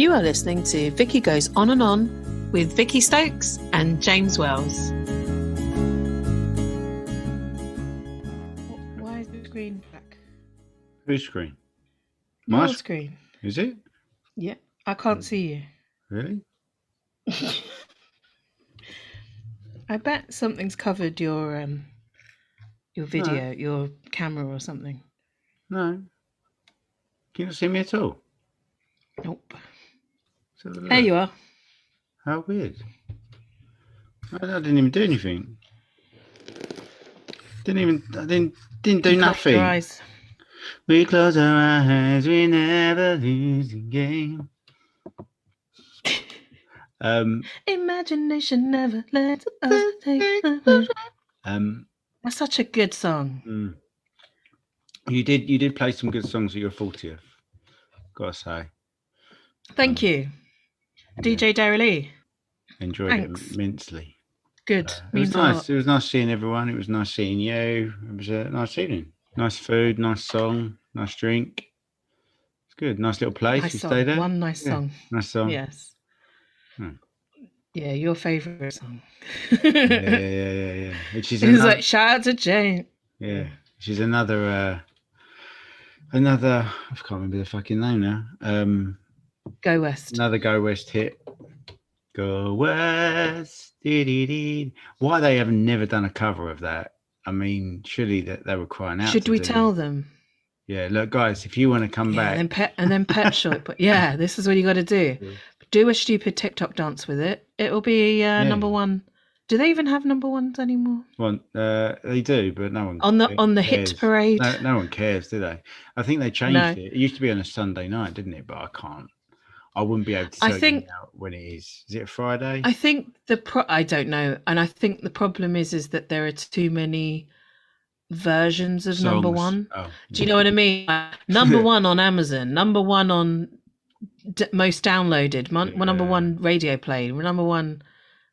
You are listening to Vicky Goes On and On with Vicky Stokes and James Wells. Why is the screen black? Whose screen? Your screen. Is it? Yeah, I can't see you. Really? I bet something's covered your video, your camera or something. No. Can you not see me at all? Nope. There you are. How weird. I didn't even do anything. I didn't do nothing. Your eyes. We close our eyes, we never lose a game. Imagination never lets us take That's such a good song. You did play some good songs at your 40th, gotta say. Thank you. DJ Derry Lee. Enjoyed it immensely. Good. It was nice. It was nice seeing everyone. It was nice seeing you. It was a nice evening. Nice food, nice song, nice drink. It's good. Nice little place. Nice you song. stayed there. One nice song. Nice song. Yes. Yeah, your favourite song. Yeah. Which is it's like shout out to Jane. Yeah. Which is another I can't remember the fucking name now. Go West. Another Go West hit. Go West. Dee-dee-dee. Why they have never done a cover of that? I mean, surely that they were crying out. Should we tell them? Yeah, look, guys, if you want to come back, and then Pet Shop. But yeah, this is what you got to do. Do a stupid TikTok dance with it. It will be number one. Do they even have number ones anymore? Well, they do, but no one on the cares. hit parade. No one cares, do they? I think they changed it. It used to be on a Sunday night, didn't it? But I wouldn't be able to tell you now when it is. Is it a Friday? I think I don't know, and I think the problem is that there are too many versions of songs. Number one. Oh, do you know what I mean? Number one on Amazon, number one on most downloaded, number one radio played, number one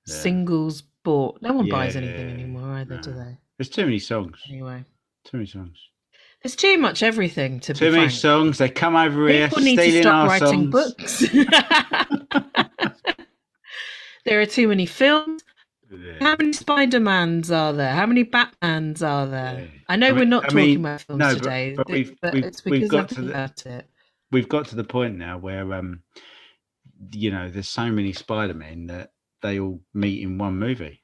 singles bought. No one buys anything anymore either, do they? There's too many songs. Anyway, too many songs. There's too much everything to be too many songs. They come over here People need to stop writing books. There are too many films. Yeah. How many Spider-Mans are there? How many Batmans are there? Yeah. I know we're not talking about films today, but it's because I've thought about it. We've got to the point now where, there's so many Spider-Men that they all meet in one movie.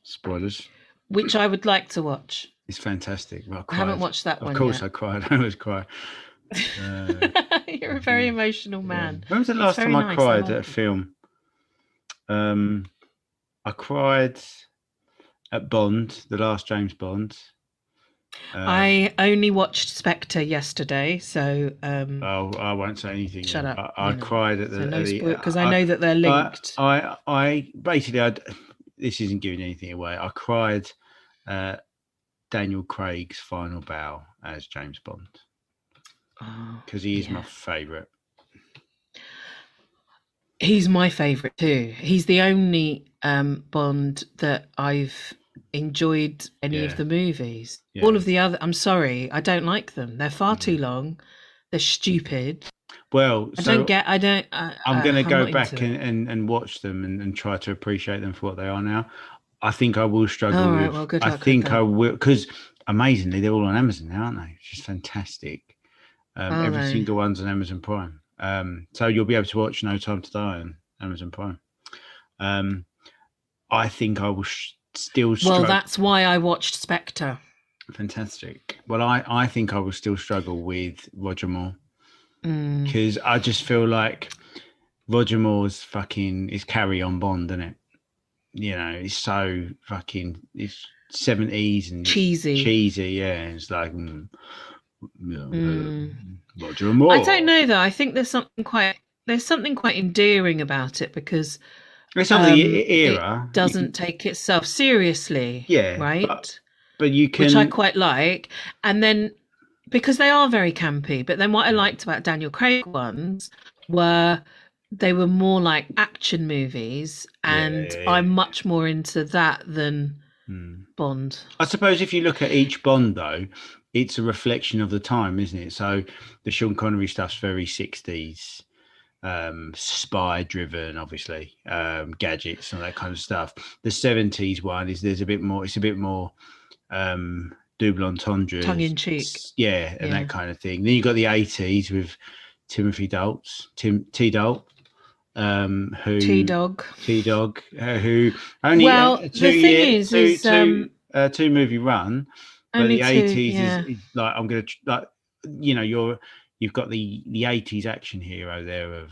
Spoilers. Which I would like to watch. It's fantastic. Well, I haven't watched that one yet. Of course I cried. I always cry. You're a very emotional man. Yeah. When was the last time I cried at a film? I cried at Bond, the last James Bond. I only watched Spectre yesterday, so... I won't say anything. Shut up. I cried at the... Because I know that they're linked. I basically, this isn't giving anything away. I cried Daniel Craig's final bow as James Bond. Because he is my favourite. He's my favourite too. He's the only Bond that I've enjoyed any of the movies. Yeah. All of the other, I'm sorry, I don't like them. They're far too long. They're stupid. Well, I'm going to go back and watch them and try to appreciate them for what they are now. I think I will struggle with. Well, good luck, I think I will, because amazingly they're all on Amazon now, aren't they? Which is fantastic. Every single one's on Amazon Prime. So you'll be able to watch No Time to Die on Amazon Prime. I think I will still struggle. Well, that's why I watched Spectre. Fantastic. Well, I think I will still struggle with Roger Moore. Because I just feel like Roger Moore's is Carry On Bond, isn't it? It's so it's 70s and cheesy, yeah. It's like Roger Moore. I don't know though. I think there's something quite endearing about it because it's of the era. It doesn't take itself seriously. Yeah, right. But you can, which I quite like, and then because they are very campy. But then what I liked about Daniel Craig ones were they were more like action movies, and I'm much more into that than Bond. I suppose if you look at each Bond though, it's a reflection of the time, isn't it? So the Sean Connery stuff's very 60s. spy driven, obviously, gadgets and that kind of stuff. The 70s one is it's a bit more double entendre, tongue in cheek, and that kind of thing. Then you got the 80s with Timothy Daltz, T-Dog, who T-Dog, who only two movie run, but the 80s is like, I'm gonna like, you've got the 80s action hero there of,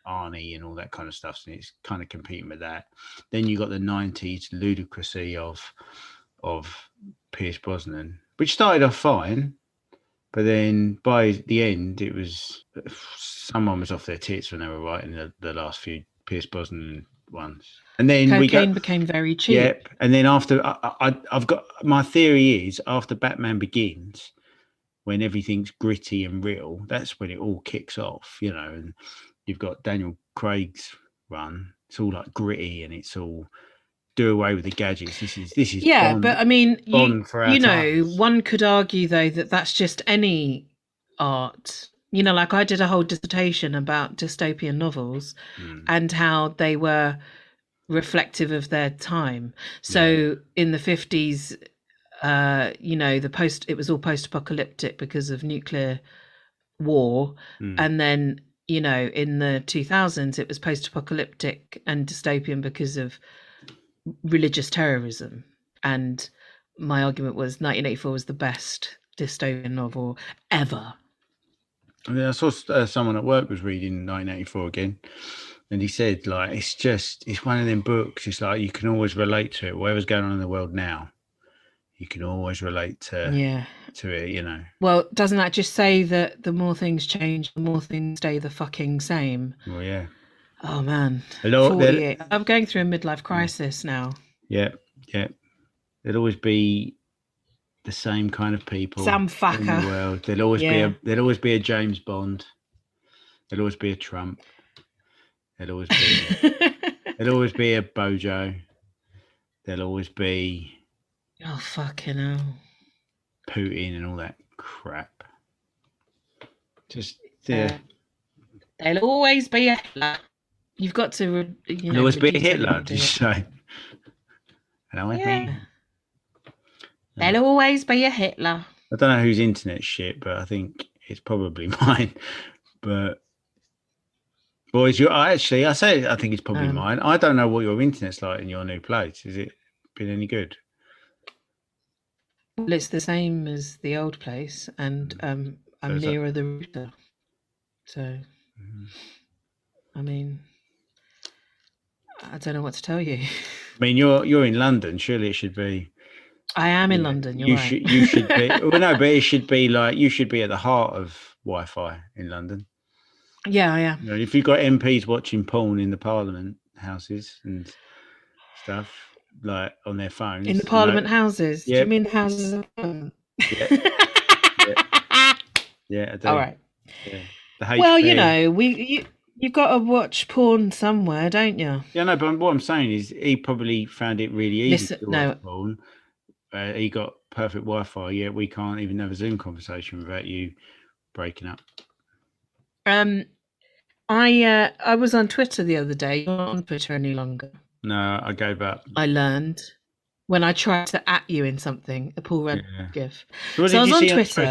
Arnie and all that kind of stuff, and it's kind of competing with that. Then you got the 90s ludicrousy of Pierce Brosnan, which started off fine, but then by the end it was, someone was off their tits when they were writing the last few Pierce Brosnan ones. And then cocaine became very cheap. Yep. And then after, I've got, my theory is, after Batman Begins, when everything's gritty and real, that's when it all kicks off, and you've got Daniel Craig's run. It's all like gritty, and it's all do away with the gadgets. This is yeah, Bond, but I mean, times. One could argue though that that's just any art. Like I did a whole dissertation about dystopian novels and how they were reflective of their time. So in the 50s, it was all post-apocalyptic because of nuclear war, and then in the 2000s it was post-apocalyptic and dystopian because of religious terrorism. And my argument was 1984 was the best dystopian novel ever. I mean, I saw someone at work was reading 1984 again, and he said, like, it's one of them books. It's like you can always relate to it. Whatever's going on in the world now, you can always relate to it. Well, doesn't that just say that the more things change, the more things stay the fucking same? Well, yeah. Oh man, 48. I'm going through a midlife crisis now. Yeah. There'll always be the same kind of people Sam Fucker in the world. There'll always be a James Bond. There'll always be a Trump. There'll always be a Bojo. There'll always be fucking hell, Putin and all that crap. Just there'll always be a Hitler. You've got to there'll always be a Hitler, did you say? There'll always be a Hitler. I don't know whose internet shit, but I think it's probably mine. But boys, I think it's probably mine. I don't know what your internet's like in your new place. Has it been any good? Well, it's the same as the old place, and I'm nearer the router. So, I mean, I don't know what to tell you. I mean, you're in London. Surely it should be. I am in London. You should be. Well, no, but it should be like you should be at the heart of Wi-Fi in London. Yeah, I am. If you've got MPs watching porn in the Parliament houses and stuff, like on their phones in the Parliament houses. Yeah. Do you mean the houses of Parliament? Yeah, I do. All right. Yeah. Well, you've got to watch porn somewhere, don't you? Yeah, no, but what I'm saying is he probably found it really easy to watch porn. He got perfect Wi-Fi, yet we can't even have a Zoom conversation without you breaking up. I was on Twitter the other day. You're not on Twitter any longer. No, I gave up. I learned when I tried to at you in something, a Paul Rudd gif. So I was on Twitter,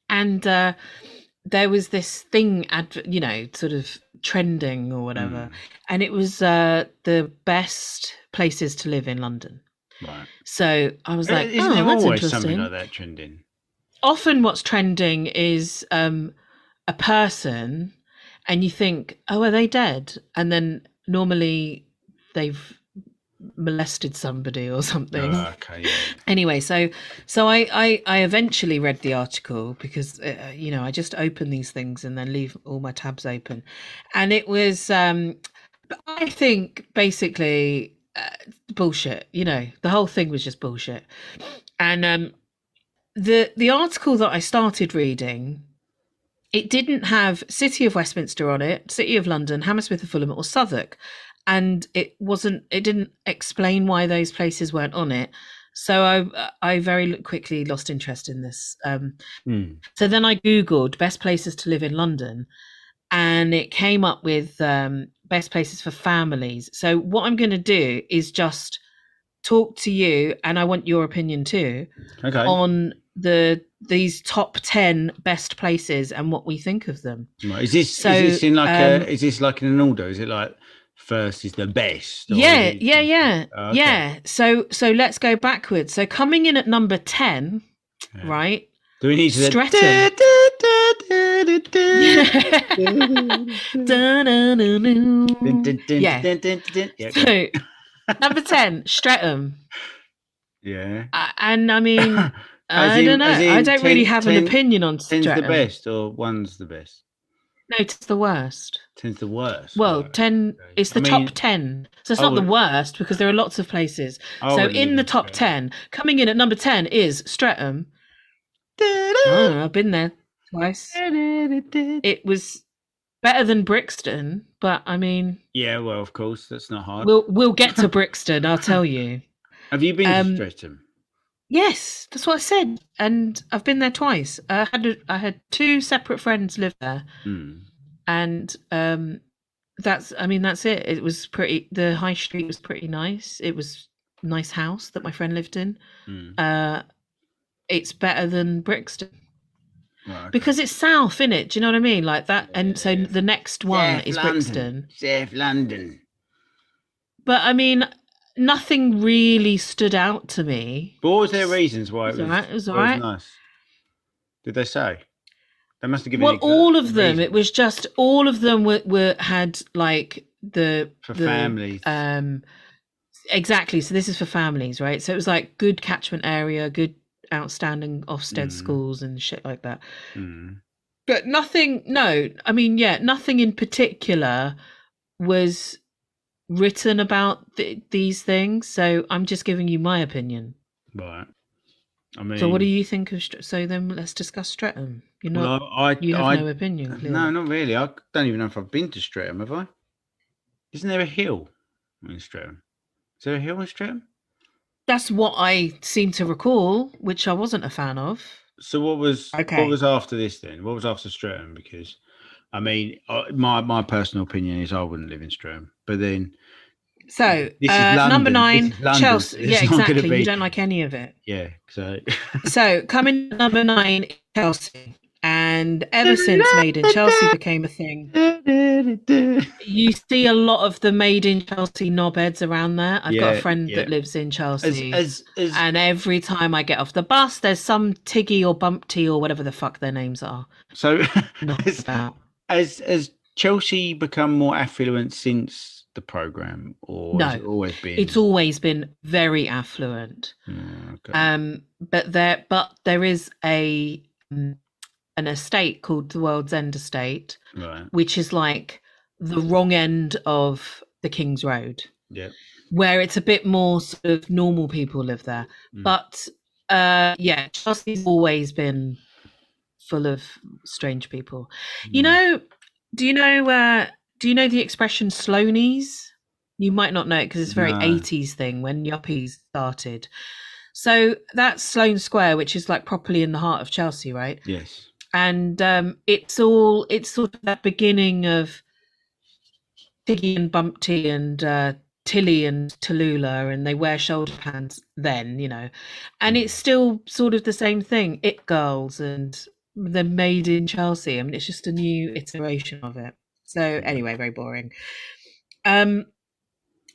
and there was this thing, sort of trending or whatever, and it was the best places to live in London. Right. So I was like, isn't there that's always interesting. Something like that trending? Often what's trending is a person, and you think, oh, are they dead? And then normally they've molested somebody or something. Oh, okay, yeah. Anyway, so I eventually read the article because I just open these things and then leave all my tabs open, and it was I think basically bullshit. The whole thing was just bullshit. And the article that I started reading, it didn't have City of Westminster on it, City of London, Hammersmith and Fulham or Southwark. And it didn't explain why those places weren't on it. So I very quickly lost interest in this. So then I Googled best places to live in London, and it came up with best places for families. So what I'm going to do is just talk to you, and I want your opinion too, on these top 10 best places and what we think of them. Right. Is this in like is this like in an order? Is it like first is the best? Yeah. So let's go backwards. So coming in at number 10, right? Do we need to Streatham? Yeah. So number 10, Streatham. Yeah. And I mean, I don't know. I don't really have an opinion on Streatham. 10's the best or 1's the best? No, 10's the worst. 10's the worst. Well, 10 it's the top 10. So it's not the worst because there are lots of places. So in the top 10, coming in at number 10 is Streatham. Oh, I've been there twice. It was better than Brixton, but I mean, yeah, well, of course, that's not hard. We'll get to Brixton, I'll tell you. Have you been to Streatham? Yes, that's what I said, and I've been there twice. I had 2 separate friends live there, and that's it. It was pretty. The high street was pretty nice. It was a nice house that my friend lived in. It's better than Brixton. Right, okay. Because it's south, innit? Do you know what I mean? Like that. Yeah, and so the next one is London. Brixton. South London. But I mean, nothing really stood out to me. But what was their reasons why it was all right? Nice? Did they say? They must have given. Well, all of them. It was just all of them were had like the families. Exactly. So this is for families, right? So it was like good catchment area, good outstanding Ofsted schools and shit like that. But nothing. No, I mean, nothing in particular was written about these things. So I'm just giving you my opinion. Right. I mean, so what do you think of? So then let's discuss Streatham. You know, you have no opinion. Clearly. No, not really. I don't even know if I've been to Streatham. Have I? Isn't there a hill in Streatham? Is there a hill in Streatham? That's what I seem to recall, which I wasn't a fan of. So what was after this then? What was after Streatham? Because I mean, my personal opinion is I wouldn't live in Streatham. But then, so this is number 9, Chelsea. It's exactly. You don't like any of it. Yeah. So coming number 9, Chelsea. And ever since Made in Chelsea became a thing, you see a lot of the Made in Chelsea knobheads around there. I've got a friend that lives in Chelsea, and every time I get off the bus, there's some Tiggy or Bumpty or whatever the fuck their names are. So, has Chelsea become more affluent since the programme, or has it always been? It's always been very affluent. Okay. But there is an estate called the World's End Estate, right, which is like the wrong end of the King's Road, where it's a bit more sort of normal people live there. But Chelsea's always been full of strange people. You know, do you know the expression Sloanies? You might not know it because it's a very 80s thing when yuppies started. So that's Sloane Square, which is like properly in the heart of Chelsea, right? Yes. And it's sort of that beginning of Tiggy and Bumpty and Tilly and Tallulah, and they wear shoulder pads then, you know. And it's still sort of the same thing, It Girls and the Made in Chelsea. I mean, it's just a new iteration of it. So anyway, very boring. And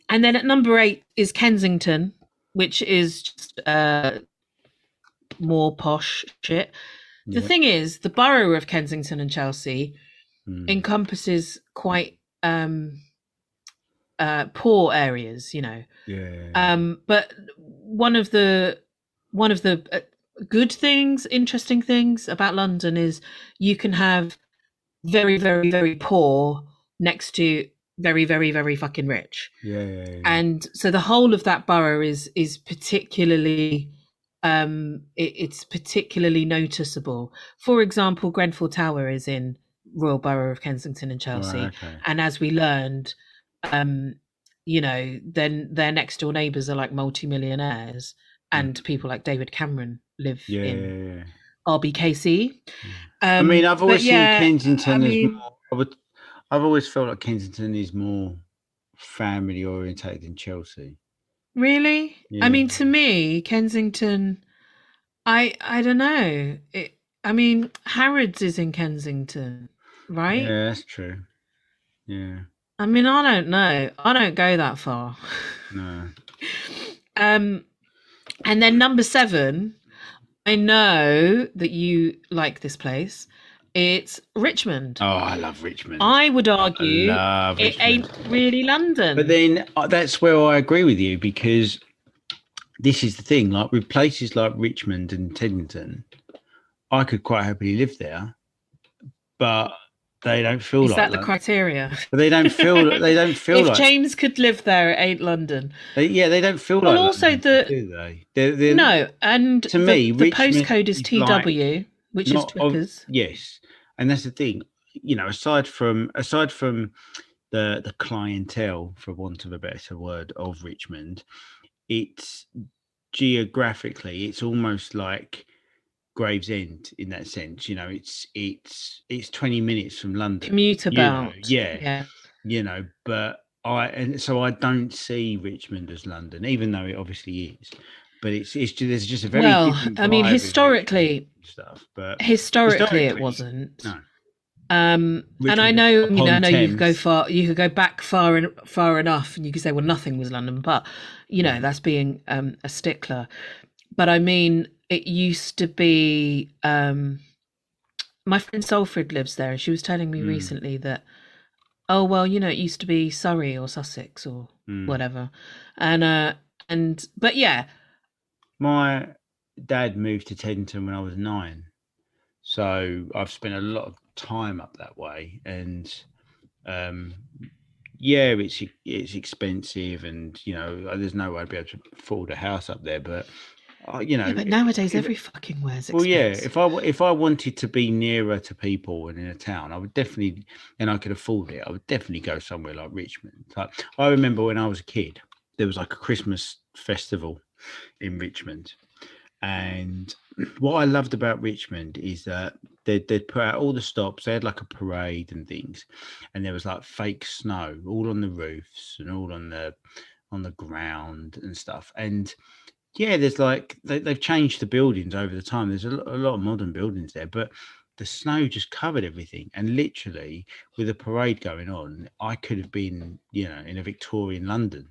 then at number 8 is Kensington, which is just more posh shit. The thing is, the borough of Kensington and Chelsea encompasses quite poor areas, you know. But one of the good things, interesting things about London is you can have very, very, very poor next to very, very, very fucking rich. And so the whole of that borough is particularly it's particularly noticeable. For example, Grenfell Tower is in Royal Borough of Kensington and Chelsea, and as we learned, you know, then their next door neighbours are like multi-millionaires, and people like David Cameron live in RBKC. I mean, I've always seen Kensington as more. I've always felt like Kensington is more family orientated than Chelsea. Really? Yeah. I mean, to me, Kensington, I don't know. I mean, Harrods is in Kensington, right? Yeah, that's true. Yeah. I mean, I don't know. I don't go that far. No. And then number 7, I know that you like this place. It's Richmond. Oh, I love Richmond. I would argue it ain't really London. But then that's where I agree with you, because this is the thing, like with places like Richmond and Teddington, I could quite happily live there, but they don't feel like that. Is that the criteria? But they don't feel if like James could live there, it ain't London. They don't feel like also London, do they? They're, no, and to me, the postcode is TW, like, which is Twickers. Yes, and that's the thing. You know, aside from the clientele, for want of a better word, of Richmond, it's geographically, it's almost like Gravesend in that sense. You know, it's 20 minutes from London. Commuter belt. Yeah. You know, but so I don't see Richmond as London, even though it obviously is. But there's just a very different vibe. I mean, historically stuff, but historically it wasn't. No. And I know, you could go far. You could go back far enough, and you could say, well, nothing was London. But that's being a stickler. But I mean, it used to be. My friend Salford lives there, and she was telling me recently that, oh well, it used to be Surrey or Sussex or whatever, but yeah. My dad moved to Teddington when I was 9, so I've spent a lot of time up that way, and it's expensive, and there's no way I'd be able to afford a house up there, but but nowadays every fucking where's expensive. Well, yeah, if I wanted to be nearer to people and in a town, I would definitely, and I could afford it, I would definitely go somewhere like Richmond. Like, I remember when I was a kid, there was like a Christmas festival in Richmond, and what I loved about Richmond is that they'd put out all the stops. They had like a parade and things, and there was like fake snow all on the roofs and all on the ground and stuff. And there's like they've changed the buildings over the time. There's a lot of modern buildings there, but the snow just covered everything. And literally, with a parade going on, I could have been in a Victorian London.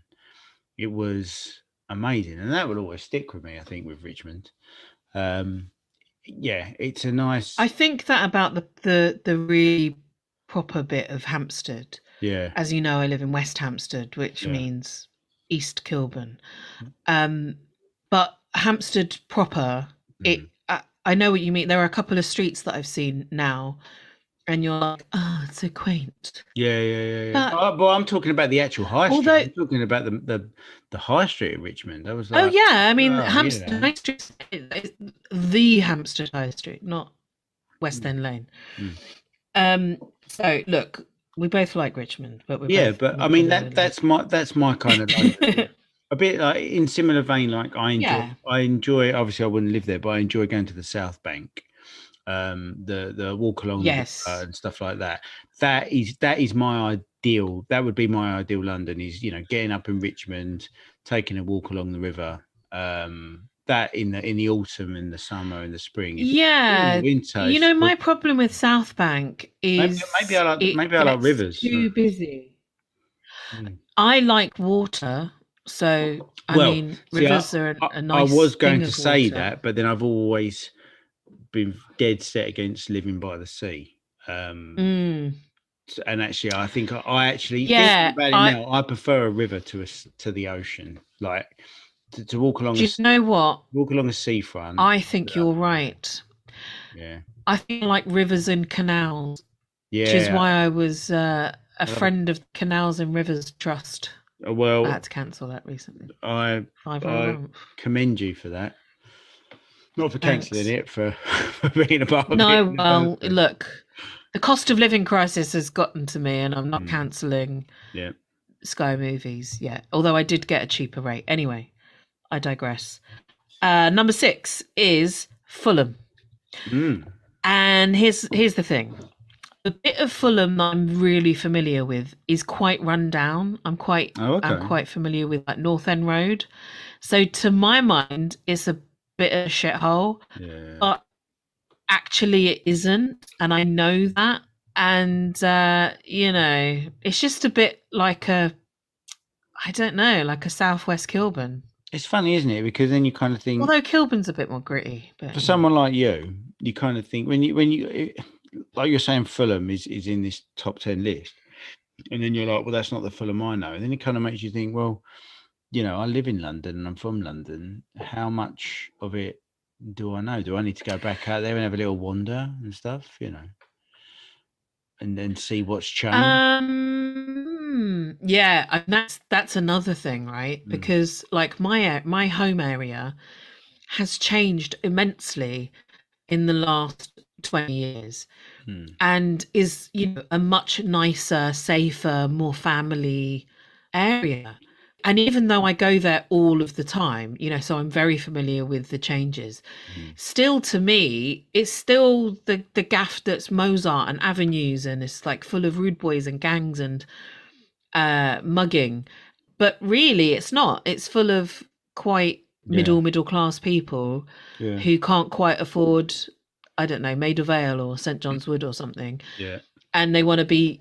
It was amazing, and that will always stick with me, I think, with Richmond. It's a nice. I think that about the really proper bit of Hampstead. Yeah. As you know, I live in West Hampstead, which means East Kilburn. But Hampstead proper, I know what you mean. There are a couple of streets that I've seen now, and you're like, oh, it's so quaint. Yeah. But I'm talking about the actual high street. I'm talking about the high street of Richmond. I was like, oh yeah, I mean, Hampstead High Street is the Hampstead High Street, not West End Lane. So look, we both like Richmond, but I mean that's my kind of like, a bit like in similar vein. Like I enjoy. Obviously, I wouldn't live there, but I enjoy going to the South Bank. The walk along and stuff like that. That is my ideal. That would be my ideal London, is getting up in Richmond, taking a walk along the river. That in the autumn and the summer and the spring. Winter. My problem with South Bank is maybe I like rivers. Too busy. I like water, so rivers are a nice. I was going to say water. that, but then I've always been dead set against living by the sea. And actually, I think I actually thinking about it now, I prefer a river to the ocean. Like to walk along. Do you know what? Walk along a seafront. I think you're right. Yeah. I think like rivers and canals. Yeah. Which is why I was a friend of Canals and Rivers Trust. Well, I had to cancel that recently. I commend you for that. Not for cancelling it, for being a part of it. No, well, look, the cost of living crisis has gotten to me, and I'm not cancelling Sky Movies yet. Although I did get a cheaper rate. Anyway, I digress. Number 6 is Fulham. And here's the thing. The bit of Fulham that I'm really familiar with is quite run down. I'm quite familiar with like North End Road. So to my mind, it's a bit of a shithole. Yeah. But actually it isn't. And I know that. And, it's just a bit like like a Southwest Kilburn. It's funny, isn't it? Because then you kind of think... Although Kilburn's a bit more gritty. But, for someone like you kind of think, when you like you're saying Fulham is in this top 10 list, and then you're like, well, that's not the Fulham I know. And then it kind of makes you think, well, I live in London and I'm from London. How much of it do I know? Do I need to go back out there and have a little wander and stuff, and then see what's changed? Yeah, that's another thing, right? Because like my home area has changed immensely in the last 20 years and is a much nicer, safer, more family area. And even though I go there all of the time, so I'm very familiar with the changes, still to me, it's still the gaff that's Mozart and avenues, and it's like full of rude boys and gangs and mugging. But really, it's not. It's full of quite middle class people who can't quite afford, I don't know, Maid of Vale or St John's Wood or something. Yeah. And they want to be,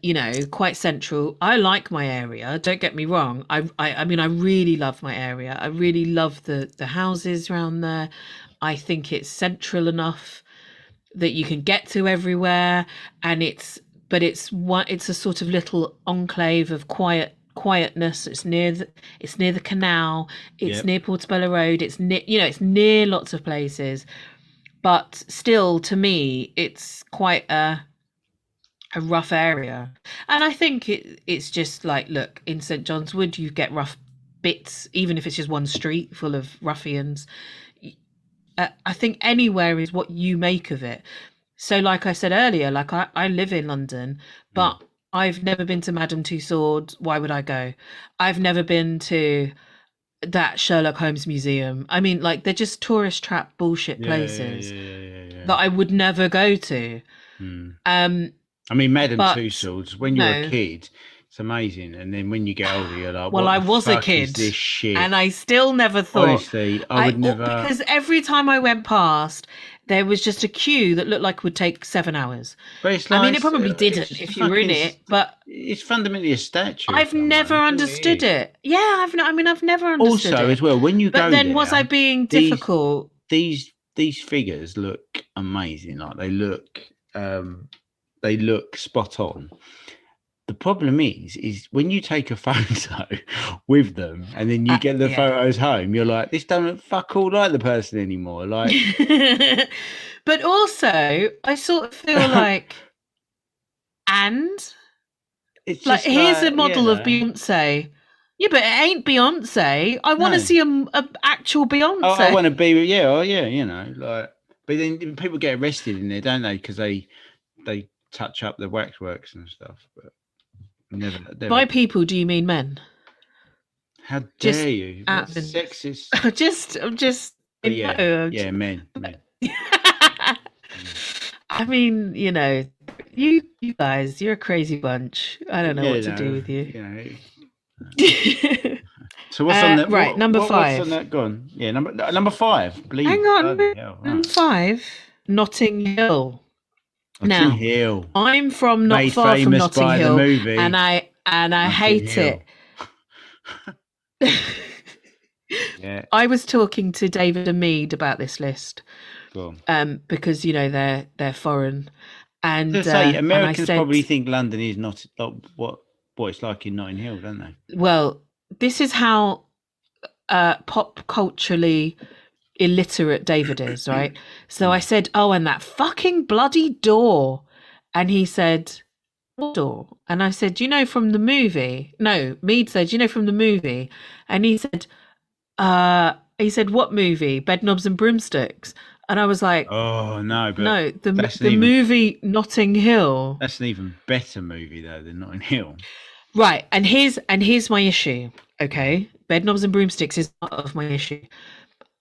quite central. I like my area. Don't get me wrong. I mean, I really love my area. I really love the houses around there. I think it's central enough that you can get to everywhere. And it's a sort of little enclave of quietness. It's near the canal. It's near Portobello Road. It's near, it's near lots of places. But still, to me, it's quite a rough area. And I think it's just like, look, in St John's Wood you get rough bits, even if it's just one street full of ruffians. I think anywhere is what you make of it. So like I said earlier, like I live in London, but I've never been to Madame Tussauds. Why would I go? I've never been to that Sherlock Holmes museum. I mean, like, they're just tourist trap bullshit places that I would never go to. I mean, Madame Tussauds, when you're a kid, it's amazing. And then when you get older, you're like, well, what I the was fuck a kid, is this shit? And I still never thought. Honestly, I would never. Because every time I went past, there was just a queue that looked like it would take 7 hours. But it's like, I mean, it probably didn't if you were in it, but it's fundamentally a statue. I've never understood it. Yeah, I've never understood it. Also, as well, when you go there, but then there, was I being difficult? These figures look amazing. Like they look spot on. The problem is when you take a photo with them and then you get the photos home, you're like, this don't fuck all like the person anymore. Like, but also I sort of feel like, and it's like, here's a model of Beyonce. Yeah, but it ain't Beyonce. I want to see a actual Beyonce. Oh, I want to be, like. But then people get arrested in there, don't they? Because they touch up the waxworks and stuff. But never. By people, do you mean men? How dare you? That's sexist. I'm just. Men. I mean, you guys, you're a crazy bunch. I don't know what to do with you. So what's on that? Right, number 5. What's on that? Gone. Yeah, number 5. Believe. Hang on, number 5. Notting Hill. Notting Hill. I'm from not made far from Notting by Hill, the movie. and I hate it. Yeah. I was talking to David and Mead about this list, Go on. because they're foreign, and Americans probably think London is not what it's like in Notting Hill, don't they? Well, this is how pop culturally illiterate David is, right? So I said, oh, and that fucking bloody door. And he said, what door? And I said, from the movie? No, Mead said, from the movie? And he said, what movie? Bedknobs and Broomsticks. And I was like, oh, no. But no, the movie Notting Hill. That's an even better movie, though, than Notting Hill. Right. And here's my issue. Okay. Bedknobs and Broomsticks is part of my issue.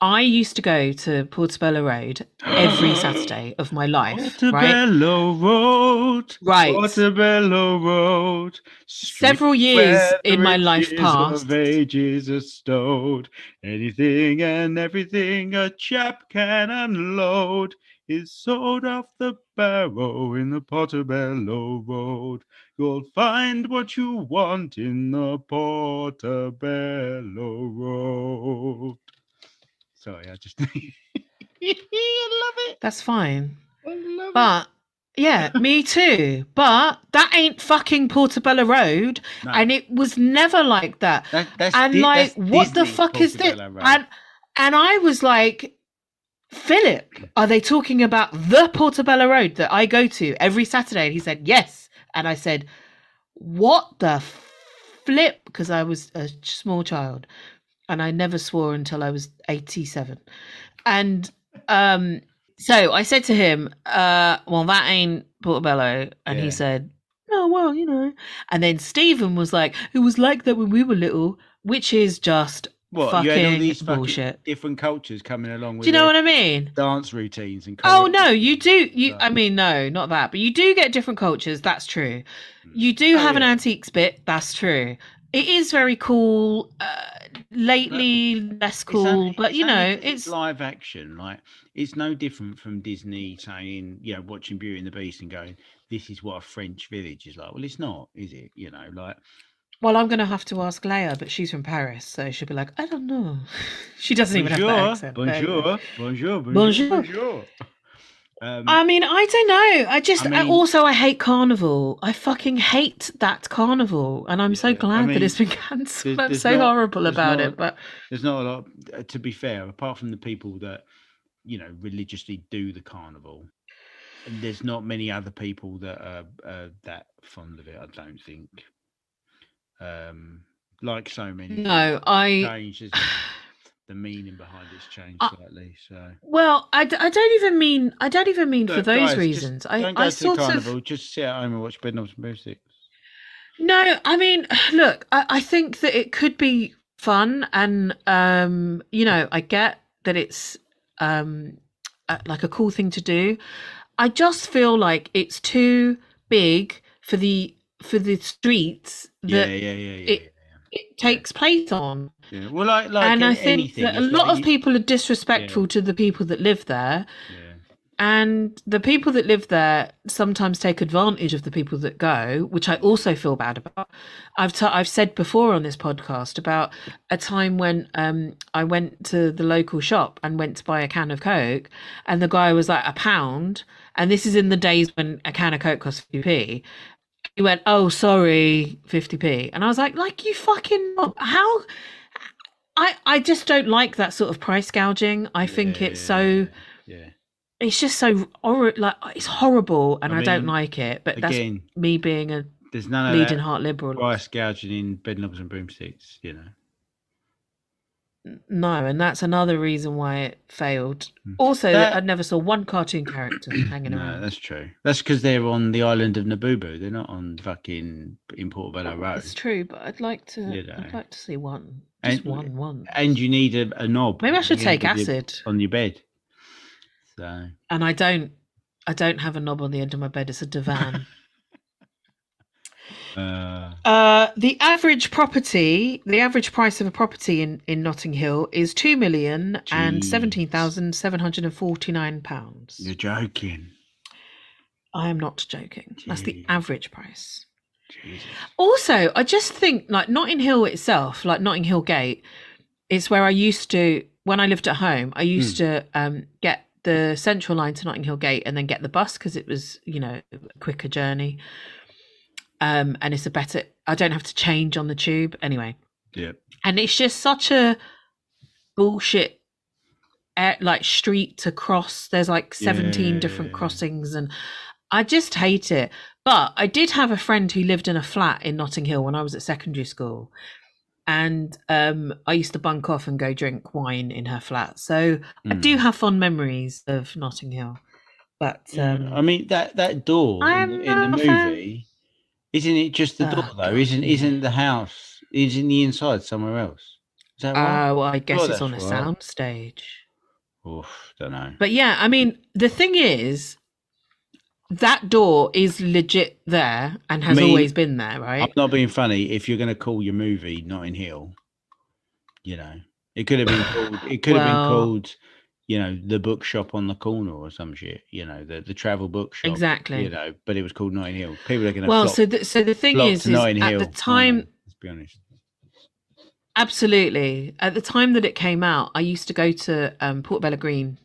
I used to go to Portobello Road every Saturday of my life. Portobello Road. Right. Portobello Road. Several years in my life past. Of ages are stowed. Anything and everything a chap can unload is sold off the barrow in the Portobello Road. You'll find what you want in the Portobello Road. Sorry, I just... I love it. That's fine. I love but, it. Yeah, me too. But that ain't fucking Portobello Road. No. And it was never like that. That's what Disney's the fuck is this? And I was like, Philip, are they talking about the Portobello Road that I go to every Saturday? And he said, yes. And I said, what the flip? Because I was a small child and I never swore until I was 87. And so I said to him, well, that ain't Portobello. And he said, oh, well, you know. And then Stephen was like, it was like that when we were little, which is just fucking you had all these bullshit. Different cultures coming along with do you know what I mean? Dance routines and no, you do. I mean, no, not that. But you do get different cultures. That's true. You do have an antiques bit. That's true. It is very cool. Lately, less cool. But, you know, it's live action. Like, it's no different from Disney saying, you know, watching Beauty and the Beast and going, this is what a French village is like. Well, it's not, is it? You know, like... Well, I'm going to have to ask Leia, but she's from Paris, so she'll be like, I don't know. She doesn't even have that accent. Bonjour. I mean, I don't know. I hate Carnival. I fucking hate that Carnival. And I'm so glad that it's been cancelled. I'm so horrible about it. But there's not a lot, to be fair, apart from the people that, you know, religiously do the Carnival. There's not many other people that are that fond of it, I don't think. Like so many. No, changed, isn't it? The meaning behind it's changed slightly. So I don't even mean for those reasons. Don't go to the Carnival. Just sit at home and watch Bedknobs and Broomsticks. No, I mean, look, I think that it could be fun, and you know, I get that it's like a cool thing to do. I just feel like it's too big for the streets that it takes place on. Yeah. Well, like and I think that a lot of people are disrespectful to the people that live there. Yeah. And the people that live there sometimes take advantage of the people that go, which I also feel bad about. I've said before on this podcast about a time when I went to the local shop and went to buy a can of Coke, and the guy was like £1, and this is in the days when a can of Coke cost 50p. He went, oh, sorry, 50p. And I was like, you fucking... How... I just don't like that sort of price gouging. I think it's so... Yeah. It's just so... it's horrible, and I don't like it. But again, that's me being a bleeding heart liberal. Price gouging in Bedknobs and Broomsticks, you know. No, and that's another reason why it failed. Also, I never saw one cartoon character hanging around. No, that's true. That's because they're on the island of Naboo. They're not on fucking in Portobello Road. That's true, but I'd like to. I'd like to see one. Just one. And you need a knob. Maybe I should take acid on your bed. So. And I don't have a knob on the end of my bed. It's a divan. The average price of a property in Notting Hill is £2,017,749. You're joking. I am not joking. Jeez. That's the average price. Jesus. Also, I just think like Notting Hill itself, like Notting Hill Gate, is where I used to, when I lived at home, I used to get the Central line to Notting Hill Gate and then get the bus because it was, you know, a quicker journey. And it's a better, I don't have to change on the tube anyway. Yeah. And it's just such a bullshit like street to cross. There's like 17 different crossings and I just hate it. But I did have a friend who lived in a flat in Notting Hill when I was at secondary school. And I used to bunk off and go drink wine in her flat. So I do have fond memories of Notting Hill. But I mean that door in the movie, isn't it just the door though? Isn't the house? Isn't the inside somewhere else? Is that right? Well, I guess it's on a sound stage. Oof, don't know. But yeah, I mean, the thing is, that door is legit there and has always been there, right? I'm not being funny. If you're going to call your movie Notting Hill, you know, it could have been called. It could have been called, you know, the bookshop on the corner or some shit. You know, the travel bookshop. Exactly. You know, but it was called Notting Hill. People are going to. Well, so the thing is Notting at Hill, the time. Let's be honest. Absolutely. At the time that it came out, I used to go to Portobello Green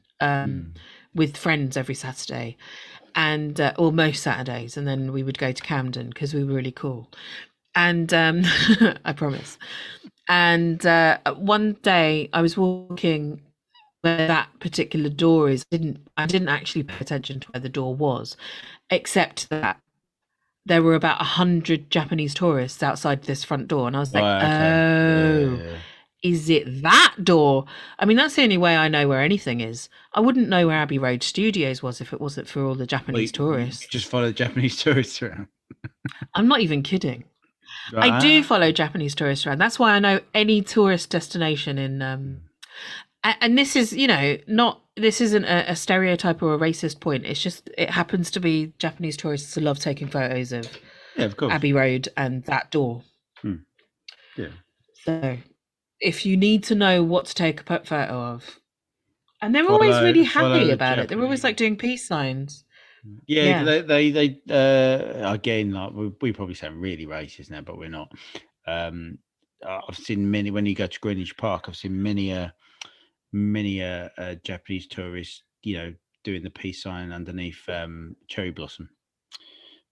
with friends every Saturday, and or most Saturdays, and then we would go to Camden because we were really cool. And I promise. And one day I was walking where that particular door is. I didn't actually pay attention to where the door was, except that there were about 100 Japanese tourists outside this front door, and I was like, is it that door? I mean, that's the only way I know where anything is. I wouldn't know where Abbey Road Studios was if it wasn't for all the Japanese tourists. You just follow Japanese tourists around. I'm not even kidding. I do follow Japanese tourists around. That's why I know any tourist destination in and this is, you know, this isn't a stereotype or a racist point. It's just, it happens to be Japanese tourists who love taking photos of Abbey Road and that door. Yeah. So if you need to know what to take a photo of, and they're always really happy about it. They're always like doing peace signs. Yeah. They again, like we probably sound really racist now, but we're not. I've seen many, when you go to Greenwich Park, I've seen many Japanese tourists, you know, doing the peace sign underneath cherry blossom.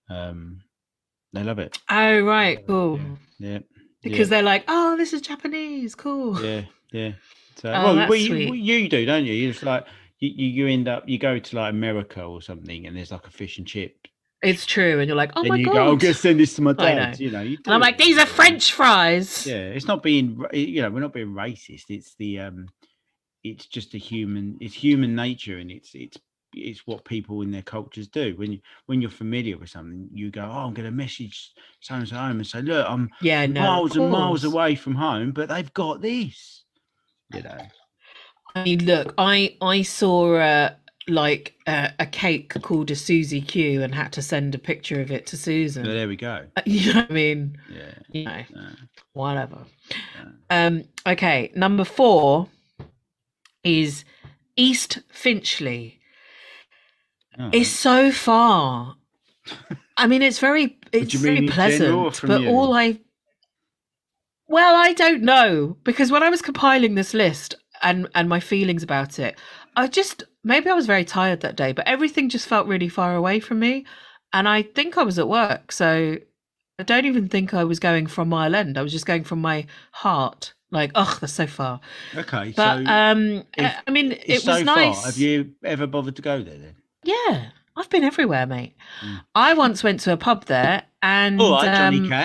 They love it. Oh, right. Cool. Yeah. Because they're like, oh, this is Japanese. Cool. Yeah. So, you do, don't you? It's like you end up, you go to like America or something, and there's like a fish and chip. It's true, and you're like, oh my god! And you go, I'm gonna send this to my dad. You know, and I'm like, these are French fries. Yeah, it's not being, you know, we're not being racist. It's the it's just it's human nature, and it's what people in their cultures do. When you're familiar with something, you go, oh, I'm going to message so-and-so home and say, look, I'm miles and miles away from home, but they've got this, you know. I mean, look, I saw a cake called a Susie Q and had to send a picture of it to Susan. Well, there we go. You know what I mean? Yeah. You know, whatever. Okay, number 4 is East Finchley. It's so far. I mean, it's very pleasant, but I don't know, because when I was compiling this list and my feelings about it, maybe I was very tired that day, but everything just felt really far away from me, and I think I was at work, so I don't even think I was going from Mile End. I was just going from my heart. Like, oh, that's so far. Okay, but so I mean, it was so nice. Far. Have you ever bothered to go there then? Yeah, I've been everywhere, mate. I once went to a pub there, and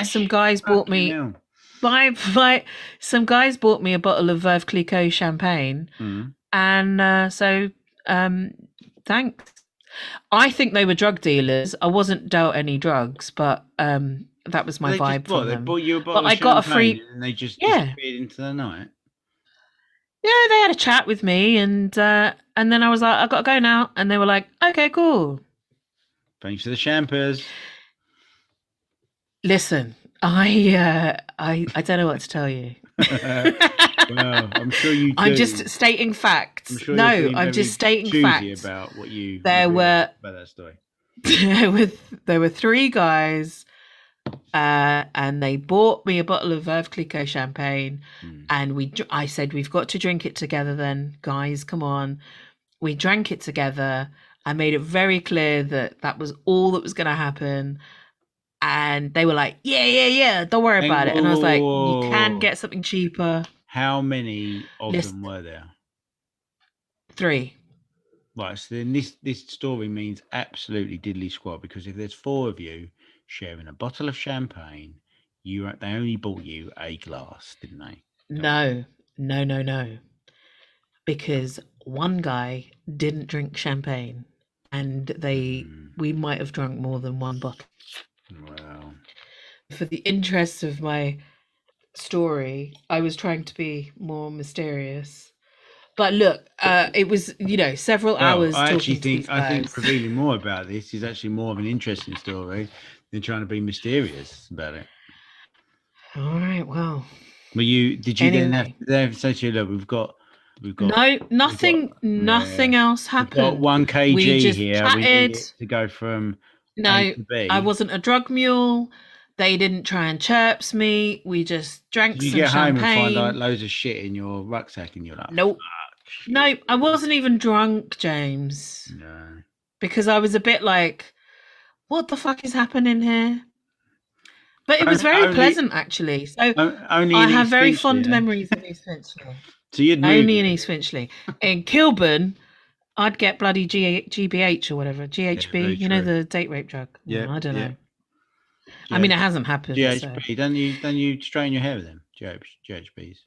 some guys bought me. Some guys bought me a bottle of Veuve Clicquot champagne, and so thanks. I think they were drug dealers. I wasn't dealt any drugs, but that was my vibe from them. They bought you a bottle of champagne, got a free, and they just disappeared into the night. Yeah, they had a chat with me, and then I was like, I got to go now, and they were like, okay, cool. Thanks for the champers. Listen, I don't know what to tell you. Well, I'm sure you do. I'm just stating facts. I'm just stating facts about what you. About that story. There were 3 guys, and they bought me a bottle of Veuve Clicquot champagne, and I said, we've got to drink it together. Then, guys, come on. We drank it together. I made it very clear that was all that was going to happen. And they were like, yeah, don't worry about it. And I was like, you can get something cheaper. How many of them were there? 3. Right, so then this story means absolutely diddly squat, because if there's 4 of you sharing a bottle of champagne, they only bought you a glass, didn't they? No. Because one guy didn't drink champagne, and we might have drunk more than one bottle. Wow. For the interest of my story. I was trying to be more mysterious. But look, it was, several hours talking to these guys. I think revealing more about this is actually more of an interesting story than trying to be mysterious about it. All right, well. Did you then have to say to you, look, we've got no, nothing else happened. We've got 1 kg we just here. Chatted. We need it to go from A to B. I wasn't a drug mule. They didn't try and chirps me. We just drank some champagne. You get home and find like loads of shit in your rucksack and you're like, nope. Nope, I wasn't even drunk, James. No. Because I was a bit like, what the fuck is happening here? But it was very pleasant, actually. So I have very fond memories of East Finchley. So you'd only in East Finchley. In Kilburn, I'd get bloody GBH or whatever, GHB. You know, the date rape drug. Yeah, I don't know. I mean, it hasn't happened. GHB. So. Don't you straighten your hair with them? GHBs.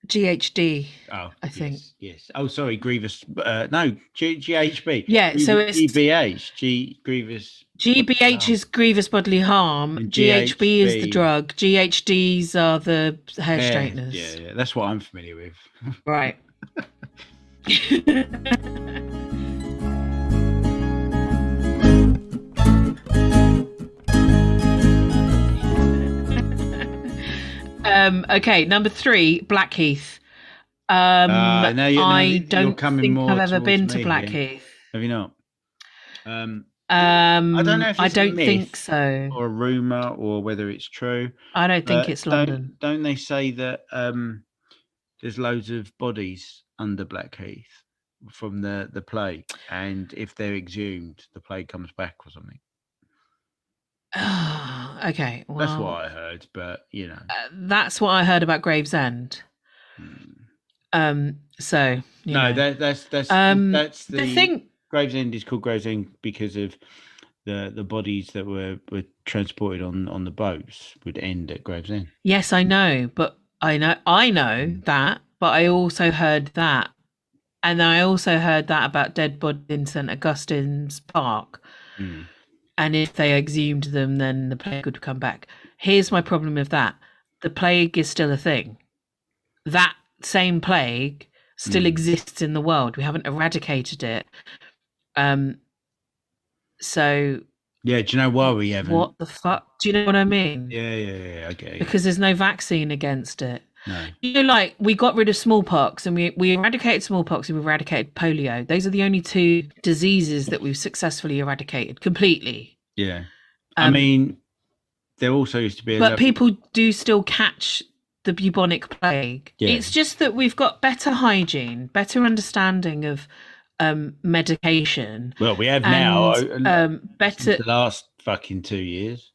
GHD. Oh, I think. Yes. Oh, sorry, grievous. No, GHB. Yeah, so it's GBH. Grievous. GBH is grievous bodily harm. GHB is the drug. GHDs are the hair straighteners. Yeah, that's what I'm familiar with. Right. Okay, number 3, Blackheath. I don't think I've ever been to Blackheath. Have you not? I don't know if I don't think so, or a rumor, or whether it's true. I don't think it's London. Don't they say that there's loads of bodies under Blackheath from the plague, and if they're exhumed, the plague comes back or something? Okay, well, that's what I heard, but that's what I heard about Gravesend. So that's the thing. Gravesend is called Gravesend because of the bodies that were transported on the boats would end at Gravesend. Yes, I know, but I know that, but I also heard that, and I also heard that about dead bodies in St Augustine's Park. And if they exhumed them, then the plague would come back. Here's my problem with that. The plague is still a thing. That same plague still exists in the world. We haven't eradicated it. So... Yeah, do you know why we haven't? What the fuck? Do you know what I mean? Yeah, okay. Because there's no vaccine against it. No. Like, we got rid of smallpox, and we eradicated smallpox, and we eradicated polio. Those are the only 2 diseases that we've successfully eradicated completely. Yeah. I mean, there also used to be but people do still catch the bubonic plague. Yeah. It's just that we've got better hygiene, better understanding of medication. Well, we have now. Better the last fucking 2 years.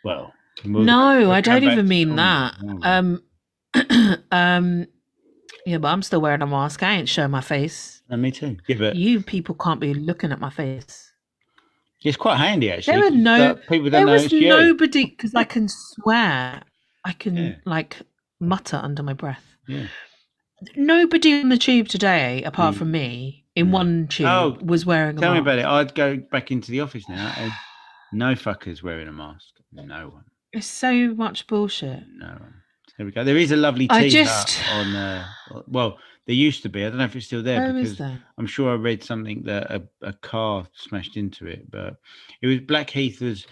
Well, I don't even mean that. Yeah, but I'm still wearing a mask. I ain't showing my face. Me too. Yeah, but you people can't be looking at my face. It's quite handy, actually. There was nobody, because I can swear. I can mutter under my breath. Yeah. Nobody on the tube today, apart from me, in one tube, was wearing a mask. Tell me about it. I'd go back into the office now, and no fuckers wearing a mask. No one. It's so much bullshit. No one. There we go. There is a lovely tea hut on. Well, there used to be. I don't know if it's still there. Where is that? I'm sure I read something that a car smashed into it, but it was Blackheath was.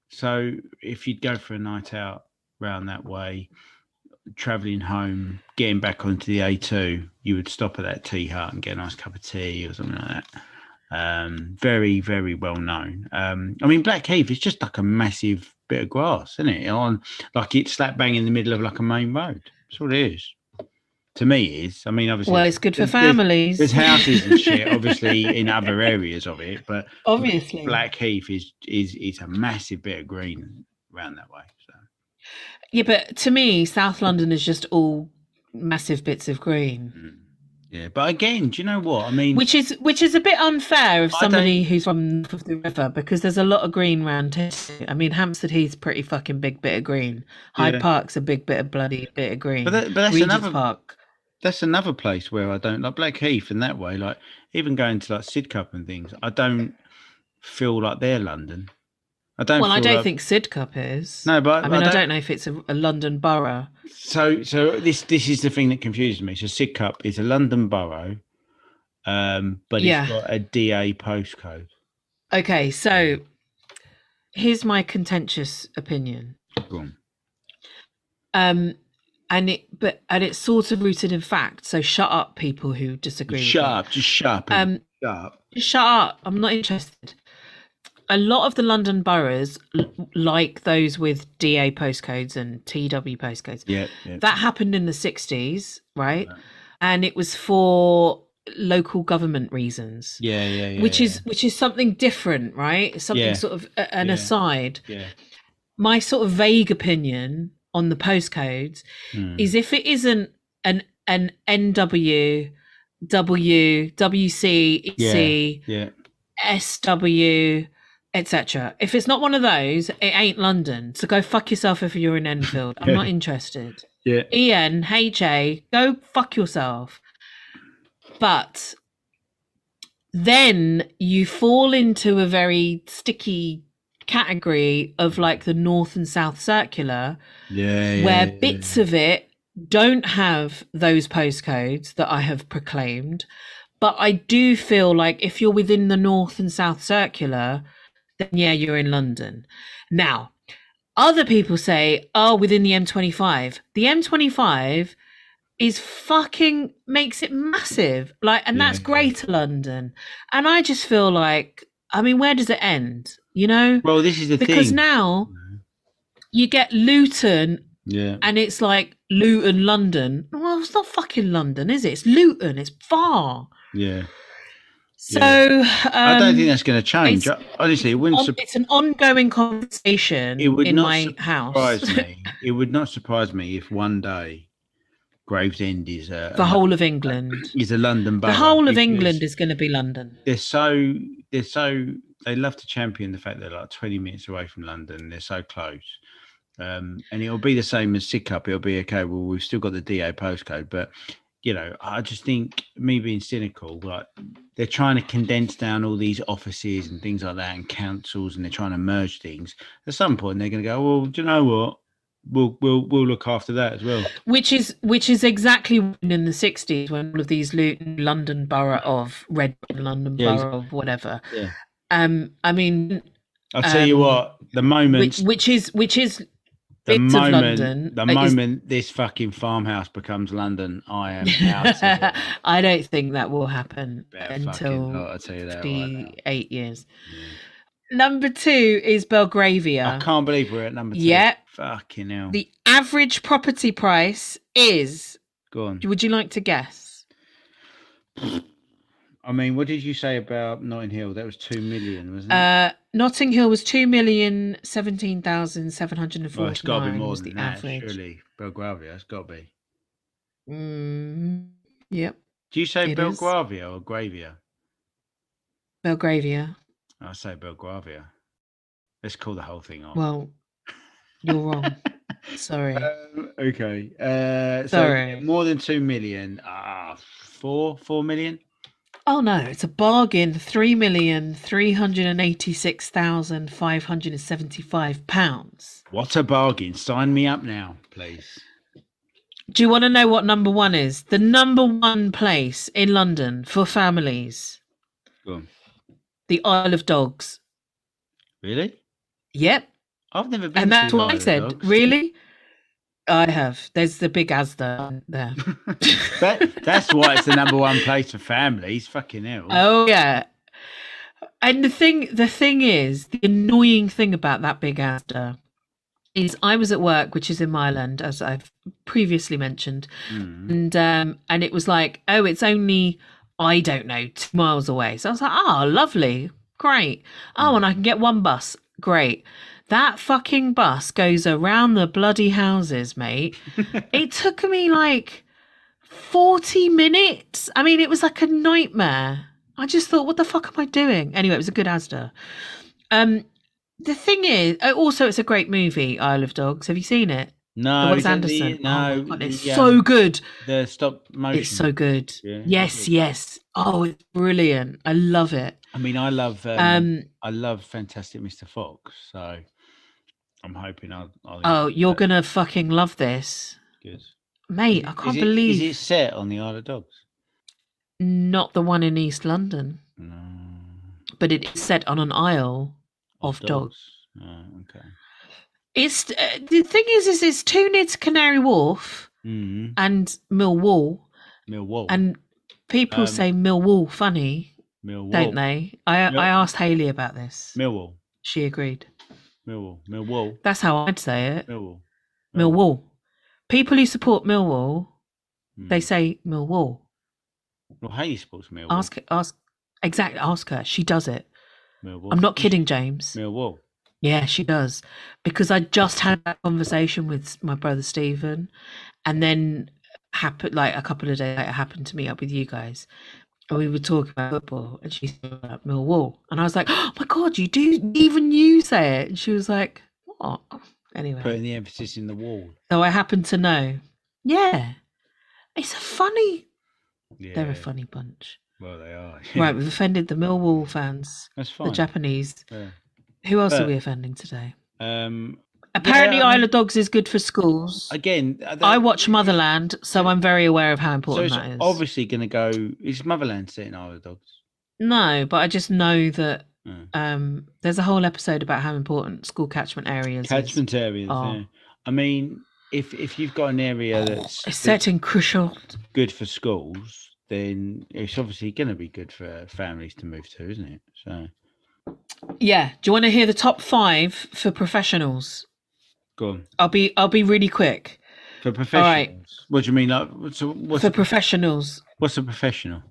So if you'd go for a night out round that way, travelling home, getting back onto the A2, you would stop at that tea hut and get a nice cup of tea or something like that. Very, very well known. I mean, Blackheath is just like a massive bit of grass, isn't it? Like it's slap bang in the middle of like a main road. That's what it is. To me, it is. I mean, obviously, well, it's good for families. There's houses and shit, obviously, in other areas of it, but obviously, Blackheath is a massive bit of green around that way. So. Yeah, but to me, South London is just all massive bits of green. Yeah, but again, do you know what I mean? Which is a bit unfair of somebody who's from the river, because there's a lot of green around here. I mean, Hampstead Heath's pretty fucking big bit of green. Hyde Park's a big bit of bloody bit of green. But that's Regent's Park. That's another place where I don't like Blackheath in that way. Like even going to like Sidcup and things, I don't feel like they're London. I don't. Well, I don't think Sidcup is. No, but I don't know if it's a London borough. So this is the thing that confuses me. So Sidcup is a London borough, but it's got a DA postcode. Okay, so here's my contentious opinion. Go on. And it's sort of rooted in fact. So shut up, people who disagree. Just shut up. Shut up. Just shut up. I'm not interested. A lot of the London boroughs, like those with DA postcodes and TW postcodes, that happened in the 60s, right? Yeah. And it was for local government reasons. Which is something different, right? Something sort of an aside. Yeah. My sort of vague opinion on the postcodes is if it isn't an NW, W, WC, EC, SW, etc. If it's not one of those, it ain't London. So go fuck yourself if you're in Enfield. I'm not interested. EN, HA, go fuck yourself. But then you fall into a very sticky category of like the North and South Circular, where bits of it don't have those postcodes that I have proclaimed. But I do feel like if you're within the North and South Circular, then you're in London. Now, other people say, within the M25. The M25 is fucking makes it massive. Like, and that's Greater London. And I just feel like, I mean, where does it end? You know? Well, this is the thing. Because now you get Luton, and it's like Luton, London. Well, it's not fucking London, is it? It's Luton. It's far. Yeah. So I don't think that's going to change. Honestly, it wouldn't. It's an ongoing conversation in my house. It would not surprise me if one day Gravesend is the whole of England is a London borough. The whole of England is going to be London. They love to champion the fact they're like 20 minutes away from London. They're so close. And it'll be the same as Sidcup. It'll be okay. Well, we've still got the DA postcode, but you know, I just think, me being cynical, like they're trying to condense down all these offices and things like that, and councils, and they're trying to merge things. At some point, they're going to go, well, do you know what? We'll look after that as well. Which is exactly in the 60s when all of these Luton, London Borough of Redmond, London Borough of whatever. Yeah. I mean, I'll tell you what. The moment, which is. The bits moment, of London, the moment this fucking farmhouse becomes London, I am out. I don't think that will happen until I'll tell you that 58 years. Yeah. Number 2 is Belgravia. I can't believe we're at number 2. Yeah. Fucking hell. The average property price is... Go on. Would you like to guess? I mean, what did you say about Notting Hill? That was 2 million, wasn't it? Notting Hill was 2,017,749. Well, it's got to be more than that, average. Surely. Belgravia, it's got to be. Yep. Do you say Belgravia or Gravia? Belgravia. I say Belgravia. Let's call the whole thing off. Well, you're wrong. Sorry. Okay. Sorry. So more than 2 million. 4 million? Oh no, it's a bargain. £3,386,575. What a bargain. Sign me up now, please. Do you want to know what number 1 is? The number 1 place in London for families. Go on. The Isle of Dogs. Really? Yep. I've never been and to that's the what Isle I of said. Dogs. Really? I have. There's the big Asda there. That's why it's the number 1 place for families. Fucking hell. Oh yeah. And the thing is, the annoying thing about that big Asda is I was at work, which is in Mireland, as I've previously mentioned, and it was like, oh, it's only, I don't know, 2 miles away. So I was like, oh, lovely, great. Oh, and I can get 1 bus, great. That fucking bus goes around the bloody houses, mate. It took me like 40 minutes. I mean, it was like a nightmare. I just thought, what the fuck am I doing? Anyway, it was a good Asda. The thing is, also, it's a great movie, Isle of Dogs. Have you seen it? No, the Wes Anderson. It's so good. The stop motion. It's so good. Yeah, yes. Oh, it's brilliant. I love it. I mean, I love Fantastic Mr. Fox, so I'm hoping I'll you're gonna fucking love this. Good. Mate, I can't believe. Is it set on the Isle of Dogs? Not the one in East London. No. But it is set on an isle of dogs. Oh, okay. It's the thing is it's too near to Canary Wharf and Millwall. And people say Millwall funny, don't they? I asked Hayley about this. Millwall. She agreed. Millwall. That's how I'd say it. Millwall. People who support Millwall, they say Millwall. Well, Hayley supports Millwall. Ask her. She does it. Millwall. I'm not kidding, James. Millwall. Yeah, she does. Because I just had that conversation with my brother Stephen, and then a couple of days later happened to meet up with you guys. And we were talking about football, and she said about Millwall. And I was like, oh my God, even you say it. And she was like, what? Anyway. Putting the emphasis in the wall. So I happen to know. Yeah. It's a funny... Yeah. They're a funny bunch. Well, they are. Right, we've offended the Millwall fans. That's fine. The Japanese. Yeah. Who else are we offending today? Apparently, Isle of Dogs is good for schools. Again, I watch Motherland, so I'm very aware of how important that is. Obviously going to go... Is Motherland set in Isle of Dogs? No, but I just know that there's a whole episode about how important school catchment areas areas, yeah. I mean, if you've got an area that's set in crucial... good for schools, then it's obviously going to be good for families to move to, isn't it? So... Yeah. Do you want to hear the top 5 for professionals? Go on. I'll be really quick. For professionals? All right. What do you mean? For professionals. What's a professional?